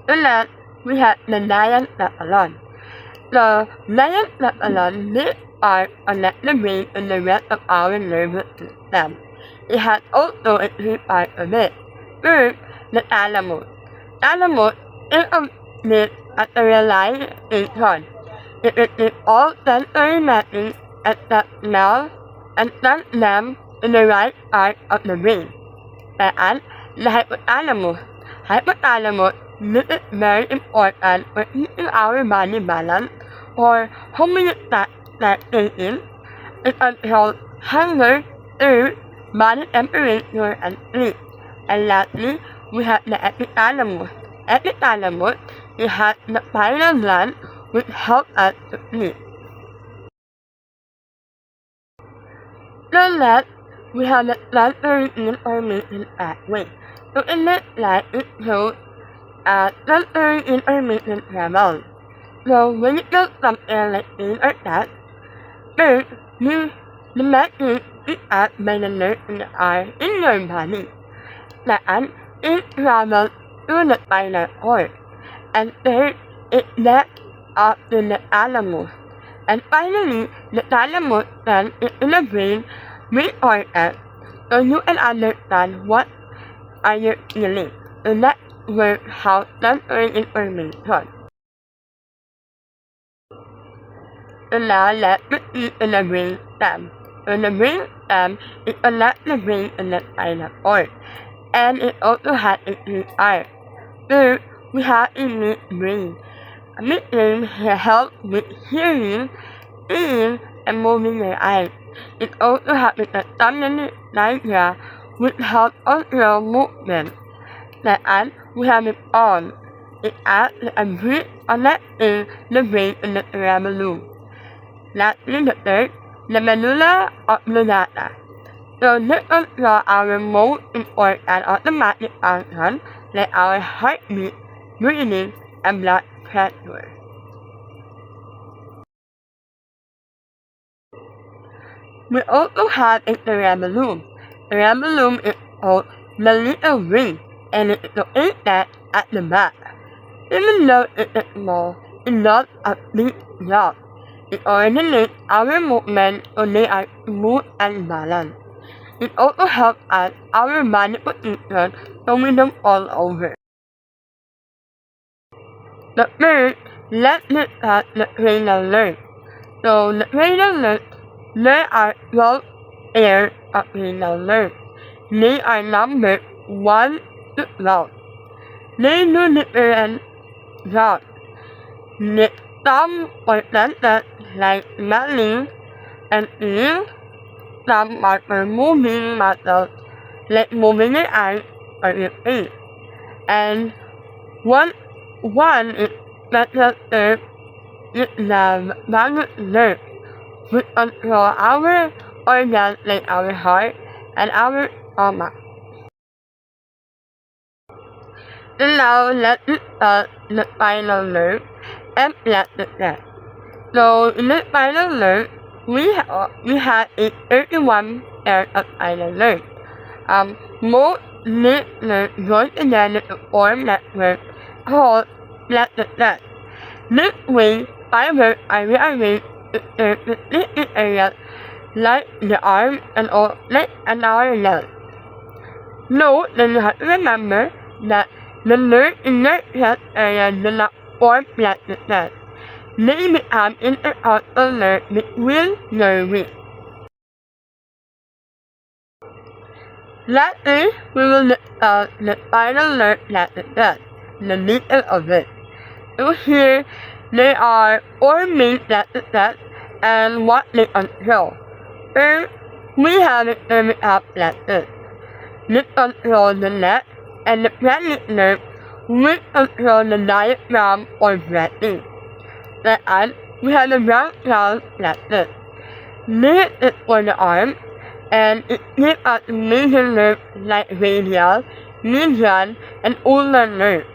D: And then we have the diencephalon. The diencephalon, this part connects the brain and the rest of our nervous system. It has also a three parts of it. First, the thalamus. Thalamus is a bit at a realization. It receives all sensory messages except smell and sends them to the right part of the brain. Second, the hypothalamus. Hypothalamus, this is very important for keeping our body balanced or homeostasis. It controls hunger, thirst, body temperature, and sleep. And lastly, we have the epithalamus. Epithalamus, it has the pineal gland which helps us to sleep. So next, we have the sensory information pathway. to emit light into at sensory intermittent level. So when it goes something like this or that, then the message is asked by the nerve in the eye in your body. That it travels through the spinal cord, and third, it gets up to the thalamus. And finally, the thalamus sends it to the brain with cortex, so you can understand what are you feeling. So that's where how sensory information. So now let's proceed to the brain stem. So the brain stem is connects the brain and the spinal cord, and it also has a three arms. Third, we have a midbrain. A midbrain helps with hearing, seeing, and moving your eyes. It also has a dominant diaphragm which helps control movement. Second, we have an arm. It acts like a bridge connecting the brain and the cerebellum. Lastly, the third, the medulla oblongata. So this controls our most important automatic functions like our heartbeat, breathing, and blood pressure. We also have a cerebellum. Cerebellum is called the little brain, and it is located at the back. Even though it is small, it does a big job. It coordinates our movement so they are smooth and balanced. It also helps us our body position so we don't fall over. The first, let's look at the cranial nerve. So the cranial nerve, there are 12 pairs of cranial nerves. They are numbered 1 to 12. They do different jobs. Some portents like smelling and eating. Some are for moving muscles like moving your eyes or your face. And one is special nerve is the vagus nerve, which control our organs like our heart and our stomach. So now let's discuss the spinal nerve and plexus. So in the spinal nerve, we have a 31 pair of spinal nerves. Most these nerves join together to form network called plexus. This way, fibers are rearranged to serve specific areas like the arm and our leg. Note that you have to remember that the nerve in the chest area do not form plexus. They become intercostal nerve between your ribs. Lastly, we will discuss the spinal nerve plexus, the detail of it. So here, there are 4 main plexuses and what they control. First, we have the cervical plexus. This controls the neck, and the pelvic nerve, which controls the diaphragm or breathing. Second, we have the branchial plexus. This is for the arm, and it gives us major nerves like radial, median, and ulnar nerve.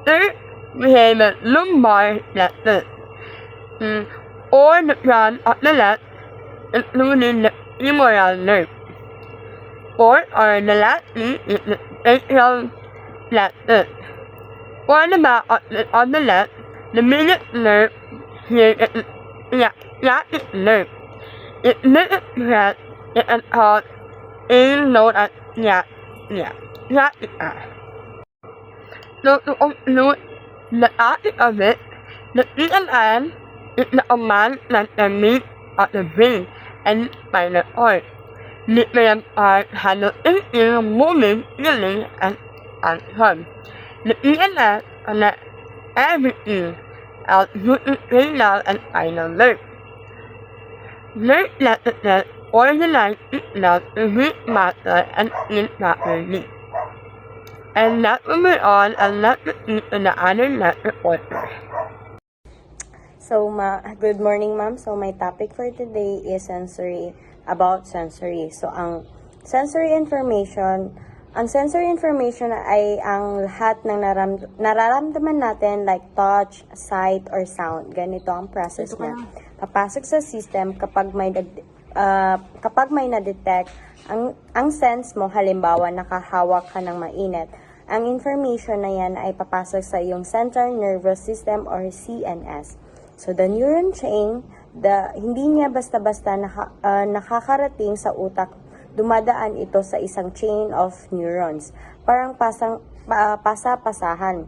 D: Third, we have the lumbar plexus, or the front of the leg, including the femoral nerve. Fourth, or the lastly, is the sacral plexus. For the back of the leg, the median nerve here is the sciatic nerve. It makes breath and called is known as sciatica. So to conclude the topic of it, the CNN is the command center meat of the brain and spinal cord. The brain part handles thinking, moving, feeling, and action. The CNN connects everything else using cranial and spinal nerve. Nerve plexuses organize itself to reach matter and feel properly. And that will be all, and let's proceed to the other net reporter.
E: So, good morning, ma'am. So, my topic for today is about sensory. So, ang sensory information Ang sensory information ay ang lahat ng nararamdaman natin like touch, sight, or sound. Ganito ang process niya. Papasok sa system kapag may na-detect ang sense mo, halimbawa nakahawak ka ng mainit. Ang information na yan ay papasok sa iyong central nervous system or CNS. So the neuron chain, hindi niya basta-basta nakakarating sa utak. Dumadaan ito sa isang chain of neurons. Parang pasa-pasahan.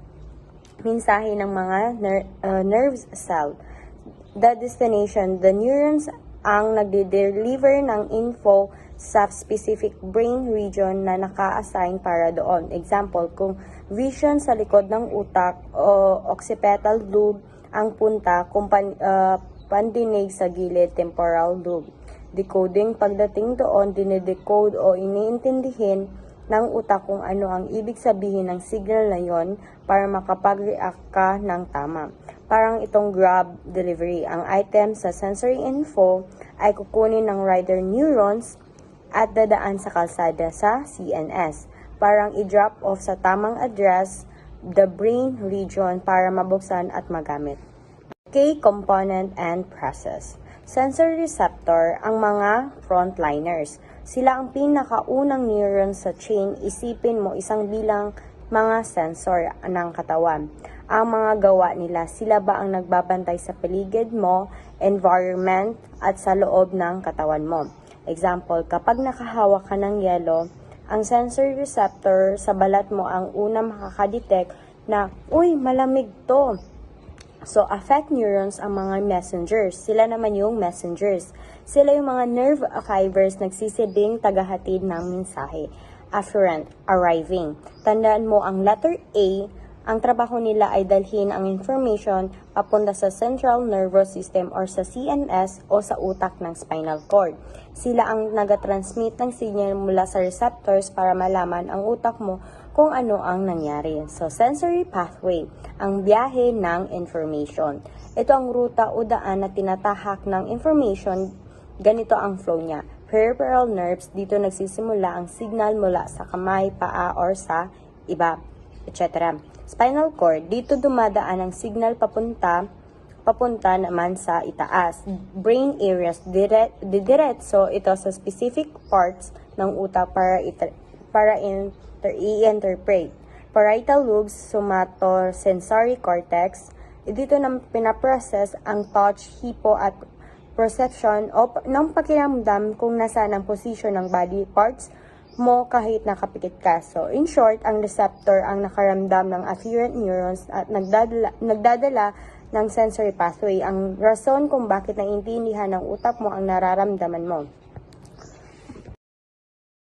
E: Mensahe ng mga nerve cell. The destination, the neurons ang nagde-deliver ng info sa specific brain region na naka-assign para doon. Example, kung vision sa likod ng utak o occipital lobe ang punta, kung pandinig sa gilid, temporal lobe. Decoding, pagdating doon, dinedecode o iniintindihin ng utak kung ano ang ibig sabihin ng signal na yon para makapag-react ka ng tama. Parang itong grab delivery. Ang item sa sensory info ay kukunin ng rider neurons at dadaan sa kalsada sa CNS. Parang i-drop off sa tamang address the brain region para mabuksan at magamit. Key component and process. Sensory receptor ang mga frontliners. Sila ang pinakaunang neuron sa chain. Isipin mo isang bilang mga sensor ng katawan. Ang mga gawa nila, sila ba ang nagbabantay sa paligid mo, environment, at sa loob ng katawan mo. Example, kapag nakahawak ka ng yelo, ang sensory receptor sa balat mo ang unang makakadetect na, uy, malamig to. So, affect neurons ang mga messengers. Sila naman yung messengers. Sila yung mga nerve fibers nagsisilbing tagahatid ng mensahe. Afferent, arriving. Tandaan mo ang letter A, ang trabaho nila ay dalhin ang information papunta sa central nervous system or sa CNS o sa utak ng spinal cord. Sila ang nag-transmit ng signal mula sa receptors para malaman ang utak mo kung ano ang nangyari. So, sensory pathway, ang biyahe ng information. Ito ang ruta o daan na tinatahak ng information. Ganito ang flow niya. Peripheral nerves, dito nagsisimula ang signal mula sa kamay, paa, or sa iba, etc. Spinal cord, dito dumadaan ang signal papunta naman sa itaas. Brain areas, diretso ito sa specific parts ng utak para i-interpret. Parietal lobes, somatosensory cortex, dito na pinaprocess ang touch, hipo at perception o ng pakiramdam kung nasaan ang position ng body parts mo kahit nakapikit ka. So, in short, ang receptor ang nakaramdam ng afferent neurons at nagdadala ng sensory pathway. Ang rason kung bakit naiintindihan ng utak mo ang nararamdaman mo.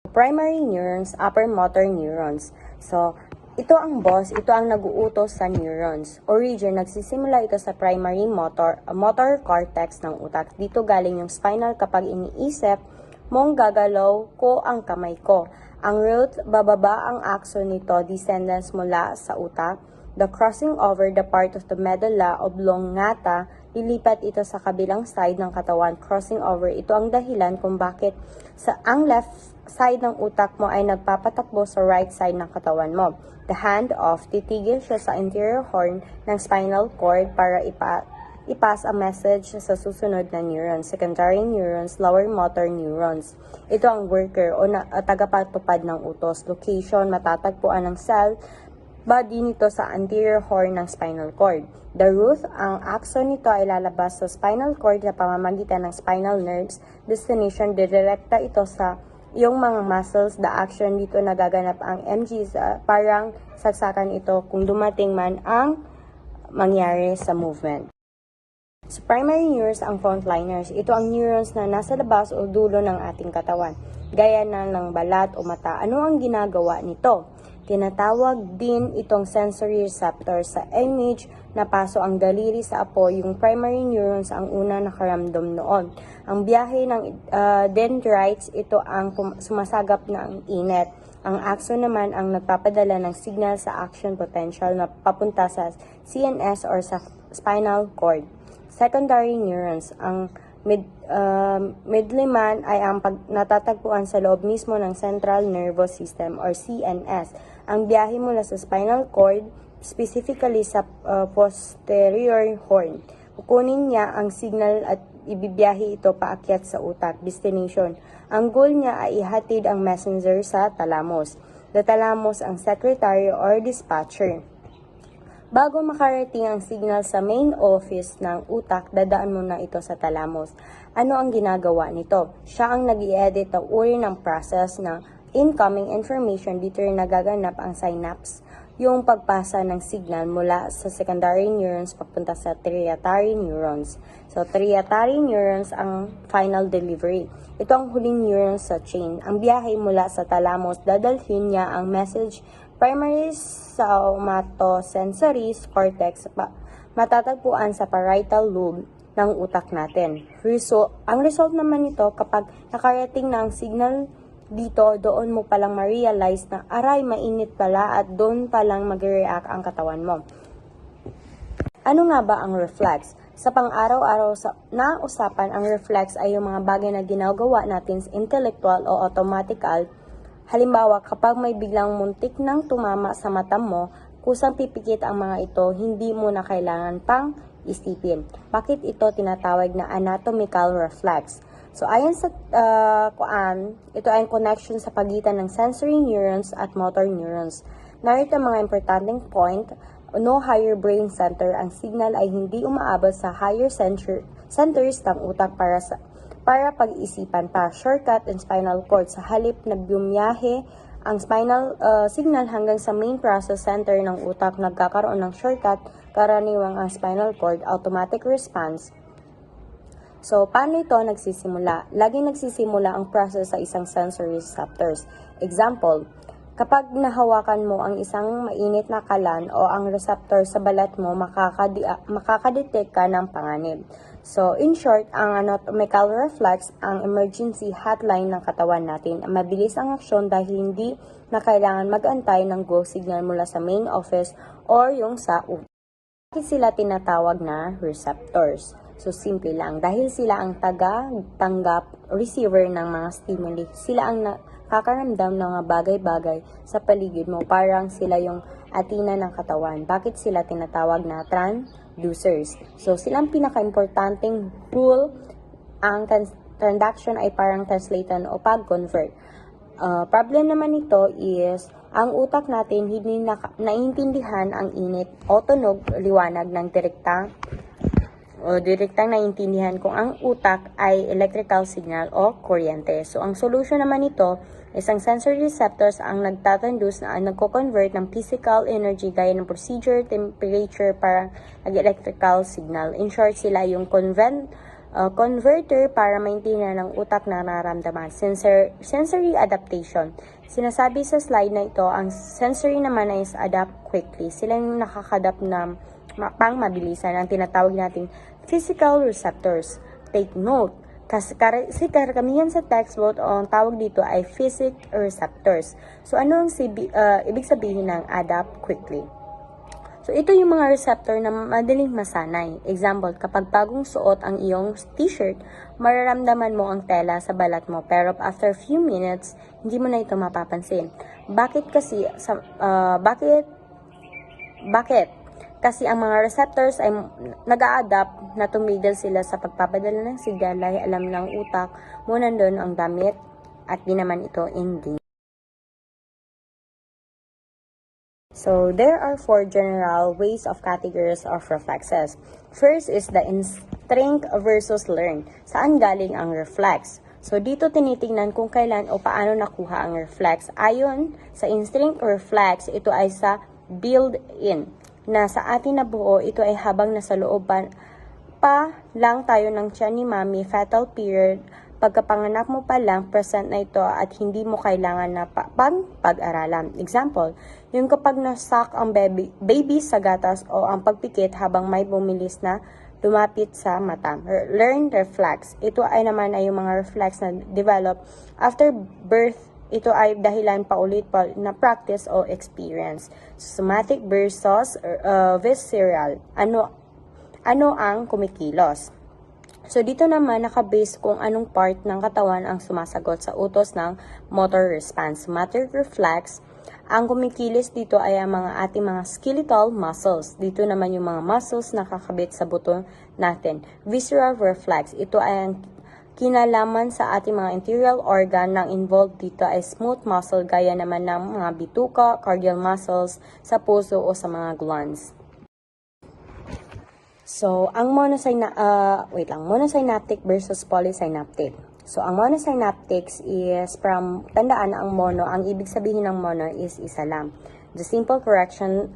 E: Primary neurons, upper motor neurons. So, ito ang boss, ito ang nag-uutos sa neurons. Origin, nagsisimula ito sa primary motor cortex ng utak. Dito galing yung spinal kapag iniisip mong gagalaw ko ang kamay ko. Ang root, bababa ang axon nito, descendants mula sa utak. The crossing over the part of the medulla oblongata, lilipat ito sa kabilang side ng katawan. Crossing over, ito ang dahilan kung bakit ang left side ng utak mo ay nagpapatakbo sa right side ng katawan mo. The hand-off, titigil siya sa anterior horn ng spinal cord para ipas ang message sa susunod na neurons. Secondary neurons, lower motor neurons. Ito ang worker o tagapatupad ng utos. Location, matatagpuan ng cell body nito sa anterior horn ng spinal cord. The root, ang axon nito ay lalabas sa spinal cord sa pamamagitan ng spinal nerves. Destination, didirekta ito sa yung mga muscles. The action dito nagaganap ang MGs, parang saksakan ito kung dumating man ang mangyari sa movement. So, primary neurons ang frontliners. Ito ang neurons na nasa labas o dulo ng ating katawan, gaya na ng balat o mata. Ano ang ginagawa nito? Tinatawag din itong sensory receptor. Sa image, napaso ang daliri sa apoy, yung primary neurons ang una nakaramdam noon. Ang biyahe ng dendrites, ito ang sumasagap ng init. Ang axon naman ang nagpapadala ng signal sa action potential na papunta sa CNS or sa spinal cord. Secondary neurons, ang Midliman ay ang natatagpuan sa loob mismo ng Central Nervous System or CNS. Ang biyahe mula sa spinal cord, specifically sa posterior horn. Kukunin niya ang signal at ibibiyahe ito paakyat sa utak, destination. Ang goal niya ay ihatid ang messenger sa thalamus. The thalamus ang secretary or dispatcher. Bago makarating ang signal sa main office ng utak, dadaan muna ito sa thalamus. Ano ang ginagawa nito? Siya ang nag-i-edit o uri ng process ng incoming information. Dito rin nagaganap ang synapse, yung pagpasa ng signal mula sa secondary neurons papunta sa tertiary neurons. So, tertiary neurons ang final delivery. Ito ang huling neurons sa chain. Ang biyahe mula sa thalamus, dadalhin niya ang message primary somatosensory cortex matatagpuan sa parietal lobe ng utak natin. Ang result naman nito, kapag nakarating na ang signal dito, doon mo palang ma-realize na aray, mainit pala at doon palang mag-react ang katawan mo. Ano nga ba ang reflex? Sa pang-araw-araw na usapan, ang reflex ay yung mga bagay na ginagawa natin sa intellectual o automatical. Halimbawa, kapag may biglang muntik nang tumama sa mata mo, kusang pipikit ang mga ito, hindi mo na kailangan pang isipin. Bakit ito tinatawag na anatomical reflex? So, ayon sa ito ay connection sa pagitan ng sensory neurons at motor neurons. Narito ang mga importanteng point. No higher brain center. Ang signal ay hindi umaabot sa higher centers ng utak para pag-isipan pa. Shortcut and spinal cord. Sa halip na bumiyahe ang spinal signal hanggang sa main process center ng utak, nagkakaroon ng shortcut, karaniwang ang spinal cord, automatic response. So, paano ito nagsisimula? Laging nagsisimula ang process sa isang sensory receptors. Example, kapag nahawakan mo ang isang mainit na kalan o ang receptor sa balat mo, makakadetect ka ng panganib. So, in short, ang anatomical reflex, ang emergency hotline ng katawan natin. Mabilis ang aksyon dahil hindi na kailangan mag-antay ng go signal mula sa main office or yung sa utak. Bakit sila tinatawag na receptors? So, simple lang. Dahil sila ang tanggap, receiver ng mga stimuli. Sila ang nakakaramdam ng mga bagay-bagay sa paligid mo. Parang sila yung atina ng katawan. Bakit sila tinatawag na transducers? So, silang pinaka-importanting rule. Ang transaction ay parang translation o pag-convert. Problem naman nito is, ang utak natin hindi naiintindihan ang init o tunog, liwanag ng direktang naiintindihan kung ang utak ay electrical signal o kuryente. So, ang solution naman nito, isang sensory receptors ang nagtatanduce na nagko-convert ng physical energy gaya ng procedure, temperature, para nag-electrical signal. In short, sila yung converter para maintindihan ng utak na nararamdaman. Sensory adaptation. Sinasabi sa slide na ito, ang sensory naman ay adapt quickly. Sila yung nakakadapt na pang mabilisan, ang tinatawag nating physical receptors. Take note, kasi karamihan sa textbook ang tawag dito ay physic receptors. So, ano ang ibig sabihin ng adapt quickly? So, ito yung mga receptor na madaling masanay. Example, kapag bagong suot ang iyong t-shirt, mararamdaman mo ang tela sa balat mo. Pero after few minutes, hindi mo na ito mapapansin. Bakit? Kasi ang mga receptors ay nag-a-adapt na tumigil sila sa pagpapadala ng signal dahil alam ng utak mo nandun ang damit at di naman ito hindi. So, there are 4 general ways of categories of reflexes. First is the instinct versus learn. Saan galing ang reflex? So, dito tinitingnan kung kailan o paano nakuha ang reflex. Ayon sa instinct reflex, ito ay sa built-in. Na sa atin na buo, ito ay habang nasa loob pa lang tayo ng tiyan ni mami, fetal period, pagkapanganak mo pa lang, present na ito at hindi mo kailangan na pag-aralan. Example, yung kapag nasak ang baby sa gatas o ang pagpikit habang may bumilis na lumapit sa mata. Learned reflex. Ito ay naman ay yung mga reflex na develop after birth. Ito ay dahilan paulit na practice o experience. Somatic versus visceral. Ano ang kumikilos? So, dito naman nakabase kung anong part ng katawan ang sumasagot sa utos ng motor response. Motor reflex, ang kumikilos dito ay ang ating mga skeletal muscles. Dito naman yung mga muscles na kakabit sa buto natin. Visceral reflex, ito ay ang kinalaman sa ating mga interior organ ng involved dito ay smooth muscle gaya naman ng mga bituka, cardiac muscles, sa puso o sa mga glands. So, ang monosynaptic versus polysynaptic. So, ang monosynaptics is from, tandaan na ang mono, ang ibig sabihin ng mono is isa lang. The simple correction,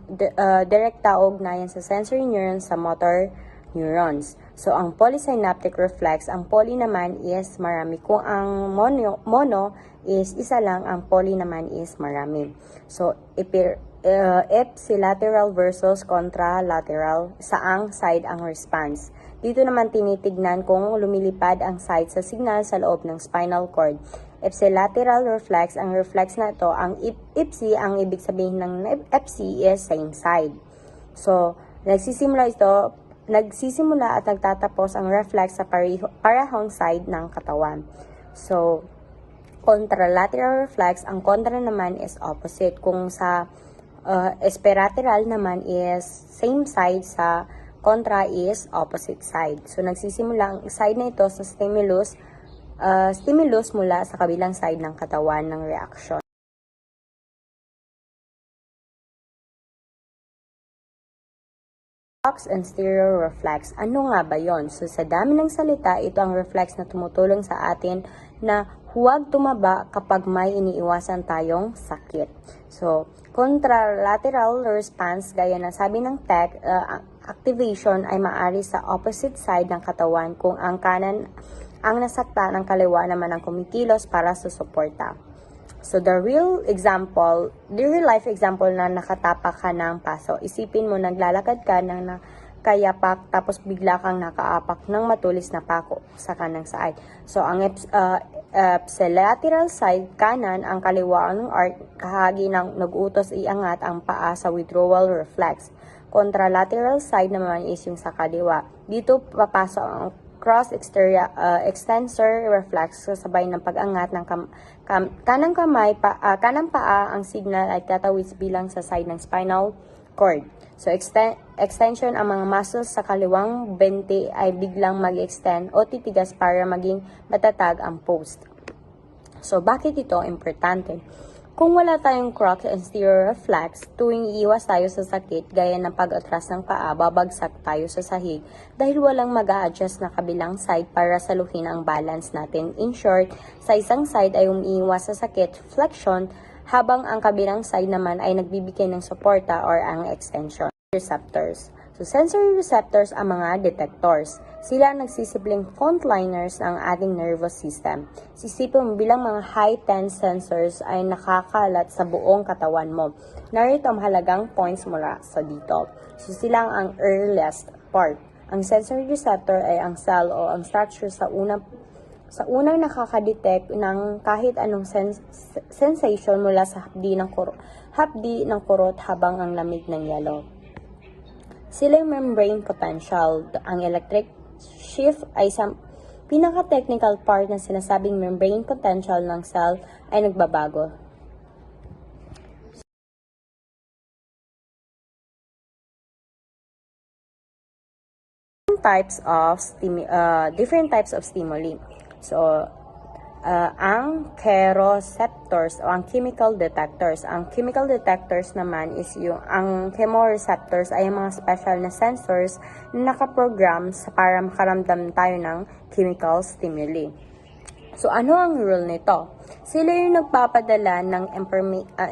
E: direkta o ugnayan sa sensory neurons sa motor neurons. So, ang polysynaptic reflex, ang poly naman is marami. Kung ang mono is isa lang, ang poly naman is marami. So, ipsilateral versus contralateral, saang side ang response. Dito naman tinitignan kung lumilipad ang side sa signal sa loob ng spinal cord. Ipsilateral reflex, ang reflex na ito, ang ipsi, ang ibig sabihin ng ipsi is same side. So, nagsisimula at nagtatapos ang reflex sa parehong side ng katawan. So, contralateral reflex, ang kontra naman is opposite. Kung sa esperateral naman is same side, sa kontra is opposite side. So, nagsisimula ang side na ito sa stimulus mula sa kabilang side ng katawan ng reaction. Reflex and stereo reflex. Ano nga ba yon? So, sa dami ng salita, ito ang reflex na tumutulong sa atin na huwag tumaba kapag may iniiwasan tayong sakit. So, contralateral response, gaya na sabi ng tech, activation ay maaari sa opposite side ng katawan kung ang kanan ang nasakta, ng kaliwa naman ang kumikilos para sa suporta. So, the real life example na nakatapak ka ng paso. Isipin mo, naglalakad ka ng kayapak, tapos bigla kang nakaapak ng matulis na pako sa kanang side. So, ang ipsilateral side, kanan, ang kaliwa ng arc, kahagi ng nag-utos iangat ang paa sa withdrawal reflex. Contralateral side naman is yung sa kaliwa. Dito papasok ang cross extensor reflex, sabay ng pag-angat ng kanang kanang paa, ang signal ay tatawid bilang sa side ng spinal cord. So, extension, ang mga muscles sa kaliwang bente ay biglang mag-extend o titigas para maging matatag ang post. So, bakit ito importante? Kung wala tayong cross and stereo reflex, tuwing iiwas tayo sa sakit, gaya ng pag-atras ng paa, babagsak tayo sa sahig dahil walang mag-a-adjust na kabilang side para saluhin ang balance natin. In short, sa isang side ay umiiwas sa sakit, flexion, habang ang kabilang side naman ay nagbibigay ng suporta or ang extension. Receptors. So, sensory receptors ang mga detectors. Sila ang nagsisibling frontliners ng ating nervous system. Sisipin mo bilang mga high-tense sensors ay nakakalat sa buong katawan mo. Narito ang mahalagang points mula sa dito. So, sila ang earliest part. Ang sensory receptor ay ang cell o ang structure sa unang nakakadetect ng kahit anong sensation mula sa hapdi ng kurot habang ang lamig ng yelo. Sila yung membrane potential. Ang electric shift ay sa pinaka-technical part na sinasabing membrane potential ng cell ay nagbabago. Different types of stimuli. So, ang chemoreceptors o ang chemical detectors. Ang chemical detectors naman is ang chemoreceptors ay mga special na sensors na nakaprogram para makaramdam tayo ng chemical stimuli. So, ano ang role nito? Sila yung nagpapadala ng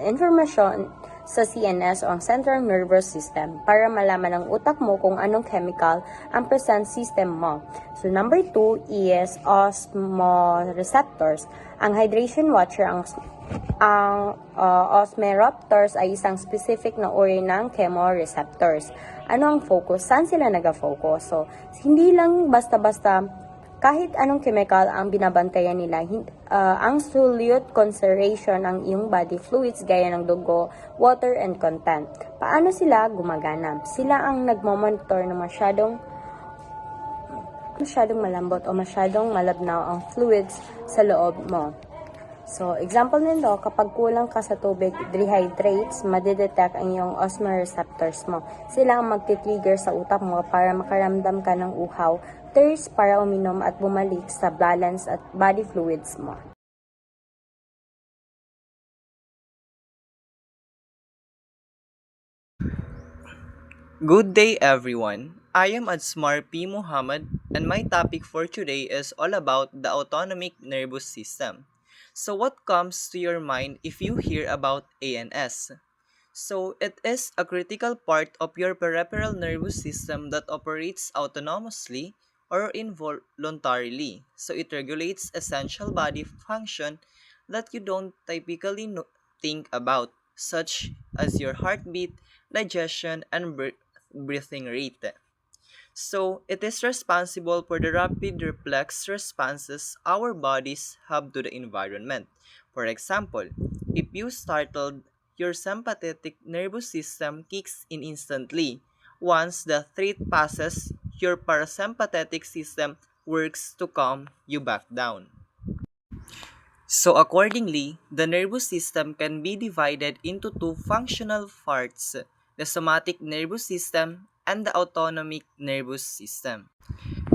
E: information sa CNS o ang Central Nervous System para malaman ng utak mo kung anong chemical ang present system mo. So, number 2 is osmoreceptors. Ang hydration watcher, ang osmeroptors ay isang specific na uri ng chemoreceptors. Ano ang focus? Saan sila nag-focus? So, hindi lang basta-basta kahit anong chemical ang binabantayan nila. Ang solute concentration ng iyong body fluids gaya ng dugo, water, and content. Paano sila gumagana? Sila ang nagmamonitor ng masyadong malambot o masyadong malabnaw ang fluids sa loob mo. So, example nito, kapag kulang ka sa tubig, dehydrates, madidetect ang iyong osmoreceptors mo. Sila ang magti-trigger sa utak mo para makaramdam ka ng uhaw, thirst para uminom at bumalik sa balance at body fluids mo.
F: Good day everyone. I am Adsmar P. Muhammad and my topic for today is all about the autonomic nervous system. So what comes to your mind if you hear about ANS? So it is a critical part of your peripheral nervous system that operates autonomously or involuntarily. So it regulates essential body function that you don't typically think about, such as your heartbeat, digestion, and breathing rate. So, it is responsible for the rapid reflex responses our bodies have to the environment. For example, if you startled, your sympathetic nervous system kicks in instantly. Once the threat passes, your parasympathetic system works to calm you back down. So accordingly, the nervous system can be divided into two functional parts, the somatic nervous system and the autonomic nervous system.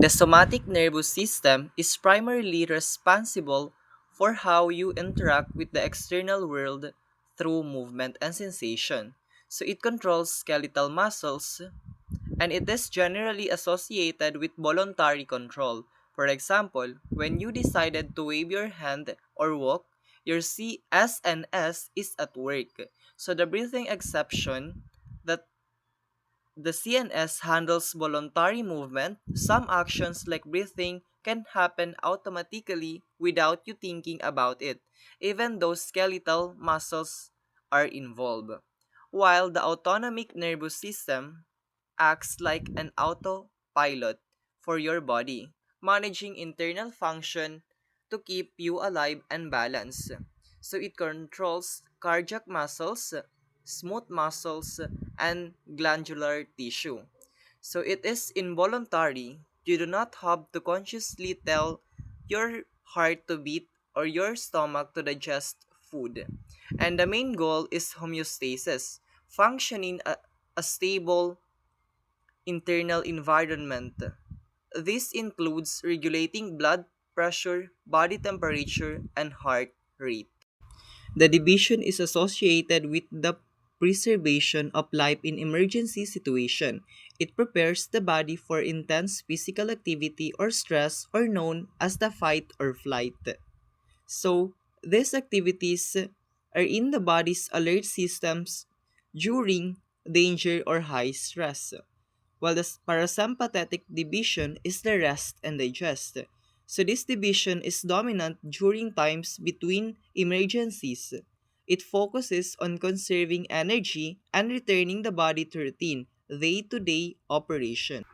F: The somatic nervous system is primarily responsible for how you interact with the external world through movement and sensation. So it controls skeletal muscles and it is generally associated with voluntary control. For example, when you decided to wave your hand or walk, your CSNS is at work. So the breathing exception that the CNS handles voluntary movement. Some actions like breathing can happen automatically without you thinking about it, even though skeletal muscles are involved. While the autonomic nervous system acts like an autopilot for your body, managing internal function to keep you alive and balanced. So it controls cardiac muscles, smooth muscles, and glandular tissue. So it is involuntary. You do not have to consciously tell your heart to beat or your stomach to digest food. And the main goal is homeostasis, functioning a stable internal environment. This includes regulating blood pressure, body temperature, and heart rate. The division is associated with the preservation of life in emergency situation. It prepares the body for intense physical activity or stress or known as the fight or flight. So, these activities are in the body's alert systems during danger or high stress, while the parasympathetic division is the rest and digest. So this division is dominant during times between emergencies. It focuses on conserving energy and returning the body to routine, day-to-day operation.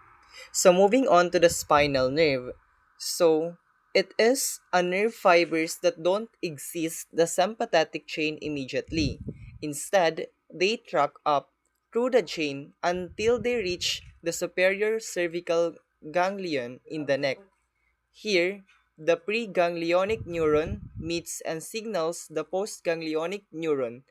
F: So moving on to the spinal nerve. So it is a nerve fibers that don't exist the sympathetic chain immediately. Instead, they track up through the chain until they reach the superior cervical ganglion in the neck. Here, the preganglionic neuron meets and signals the postganglionic neuron.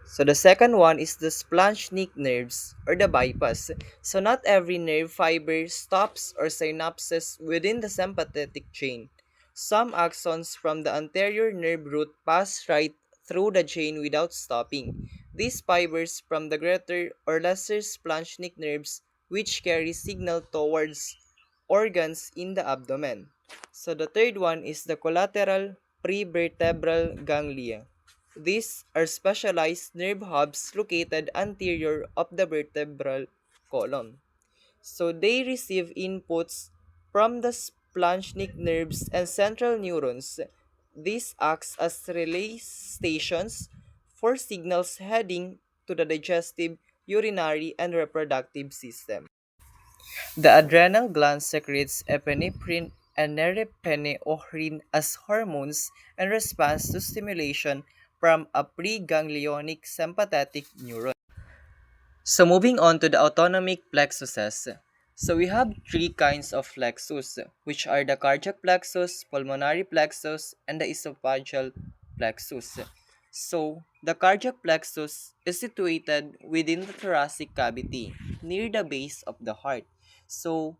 F: So the second one is the splanchnic nerves or the bypass. So not every nerve fiber stops or synapses within the sympathetic chain. Some axons from the anterior nerve root pass right through the chain without stopping. These fibers from the greater or lesser splanchnic nerves which carry signal towards organs in the abdomen. So the third one is the collateral prevertebral ganglia. These are specialized nerve hubs located anterior of the vertebral column. So they receive inputs from the splanchnic nerves and central neurons. This acts as relay stations for signals heading to the digestive, urinary, and reproductive system. The adrenal gland secretes epinephrine and norepinephrine as hormones in response to stimulation from a preganglionic sympathetic neuron. So moving on to the autonomic plexuses. So we have three kinds of plexus, which are the cardiac plexus, pulmonary plexus, and the esophageal plexus. So the cardiac plexus is situated within the thoracic cavity, near the base of the heart. So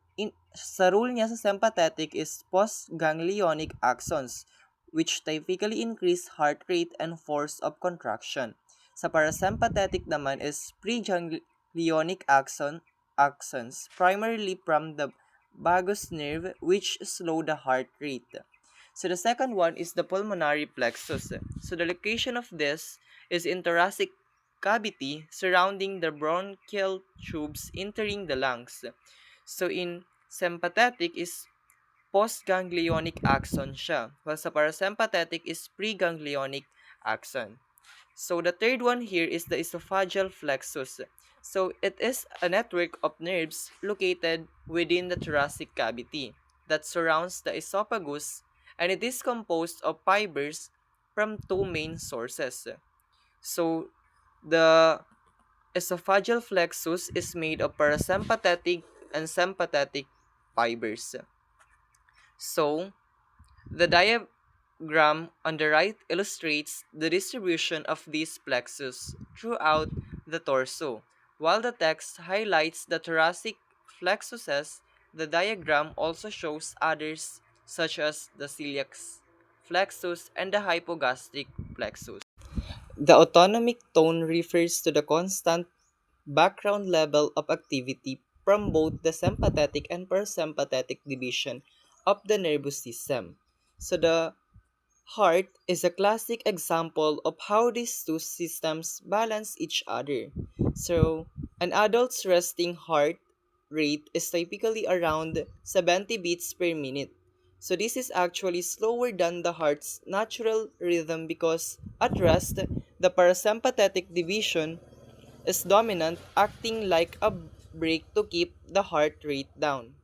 F: sa role niya sa sympathetic is postganglionic axons, which typically increase heart rate and force of contraction. Sa parasympathetic naman is preganglionic axons, primarily from the vagus nerve, which slow the heart rate. So the second one is the pulmonary plexus. So the location of this is in thoracic cavity surrounding the bronchial tubes entering the lungs. So in sympathetic is postganglionic axon siya, while sa parasympathetic is preganglionic axon. So the third one here is the esophageal plexus. So it is a network of nerves located within the thoracic cavity that surrounds the esophagus, and it is composed of fibers from two main sources. So the esophageal plexus is made of parasympathetic and sympathetic fibers. So the diagram on the right illustrates the distribution of these plexus throughout the torso. While the text highlights the thoracic plexuses, the diagram also shows others such as the celiac plexus and the hypogastric plexus. The autonomic tone refers to the constant background level of activity from both the sympathetic and parasympathetic division of the nervous system. So the heart is a classic example of how these two systems balance each other. So an adult's resting heart rate is typically around 70 beats per minute. So this is actually slower than the heart's natural rhythm because at rest, the parasympathetic division is dominant, acting like a brake to keep the heart rate down.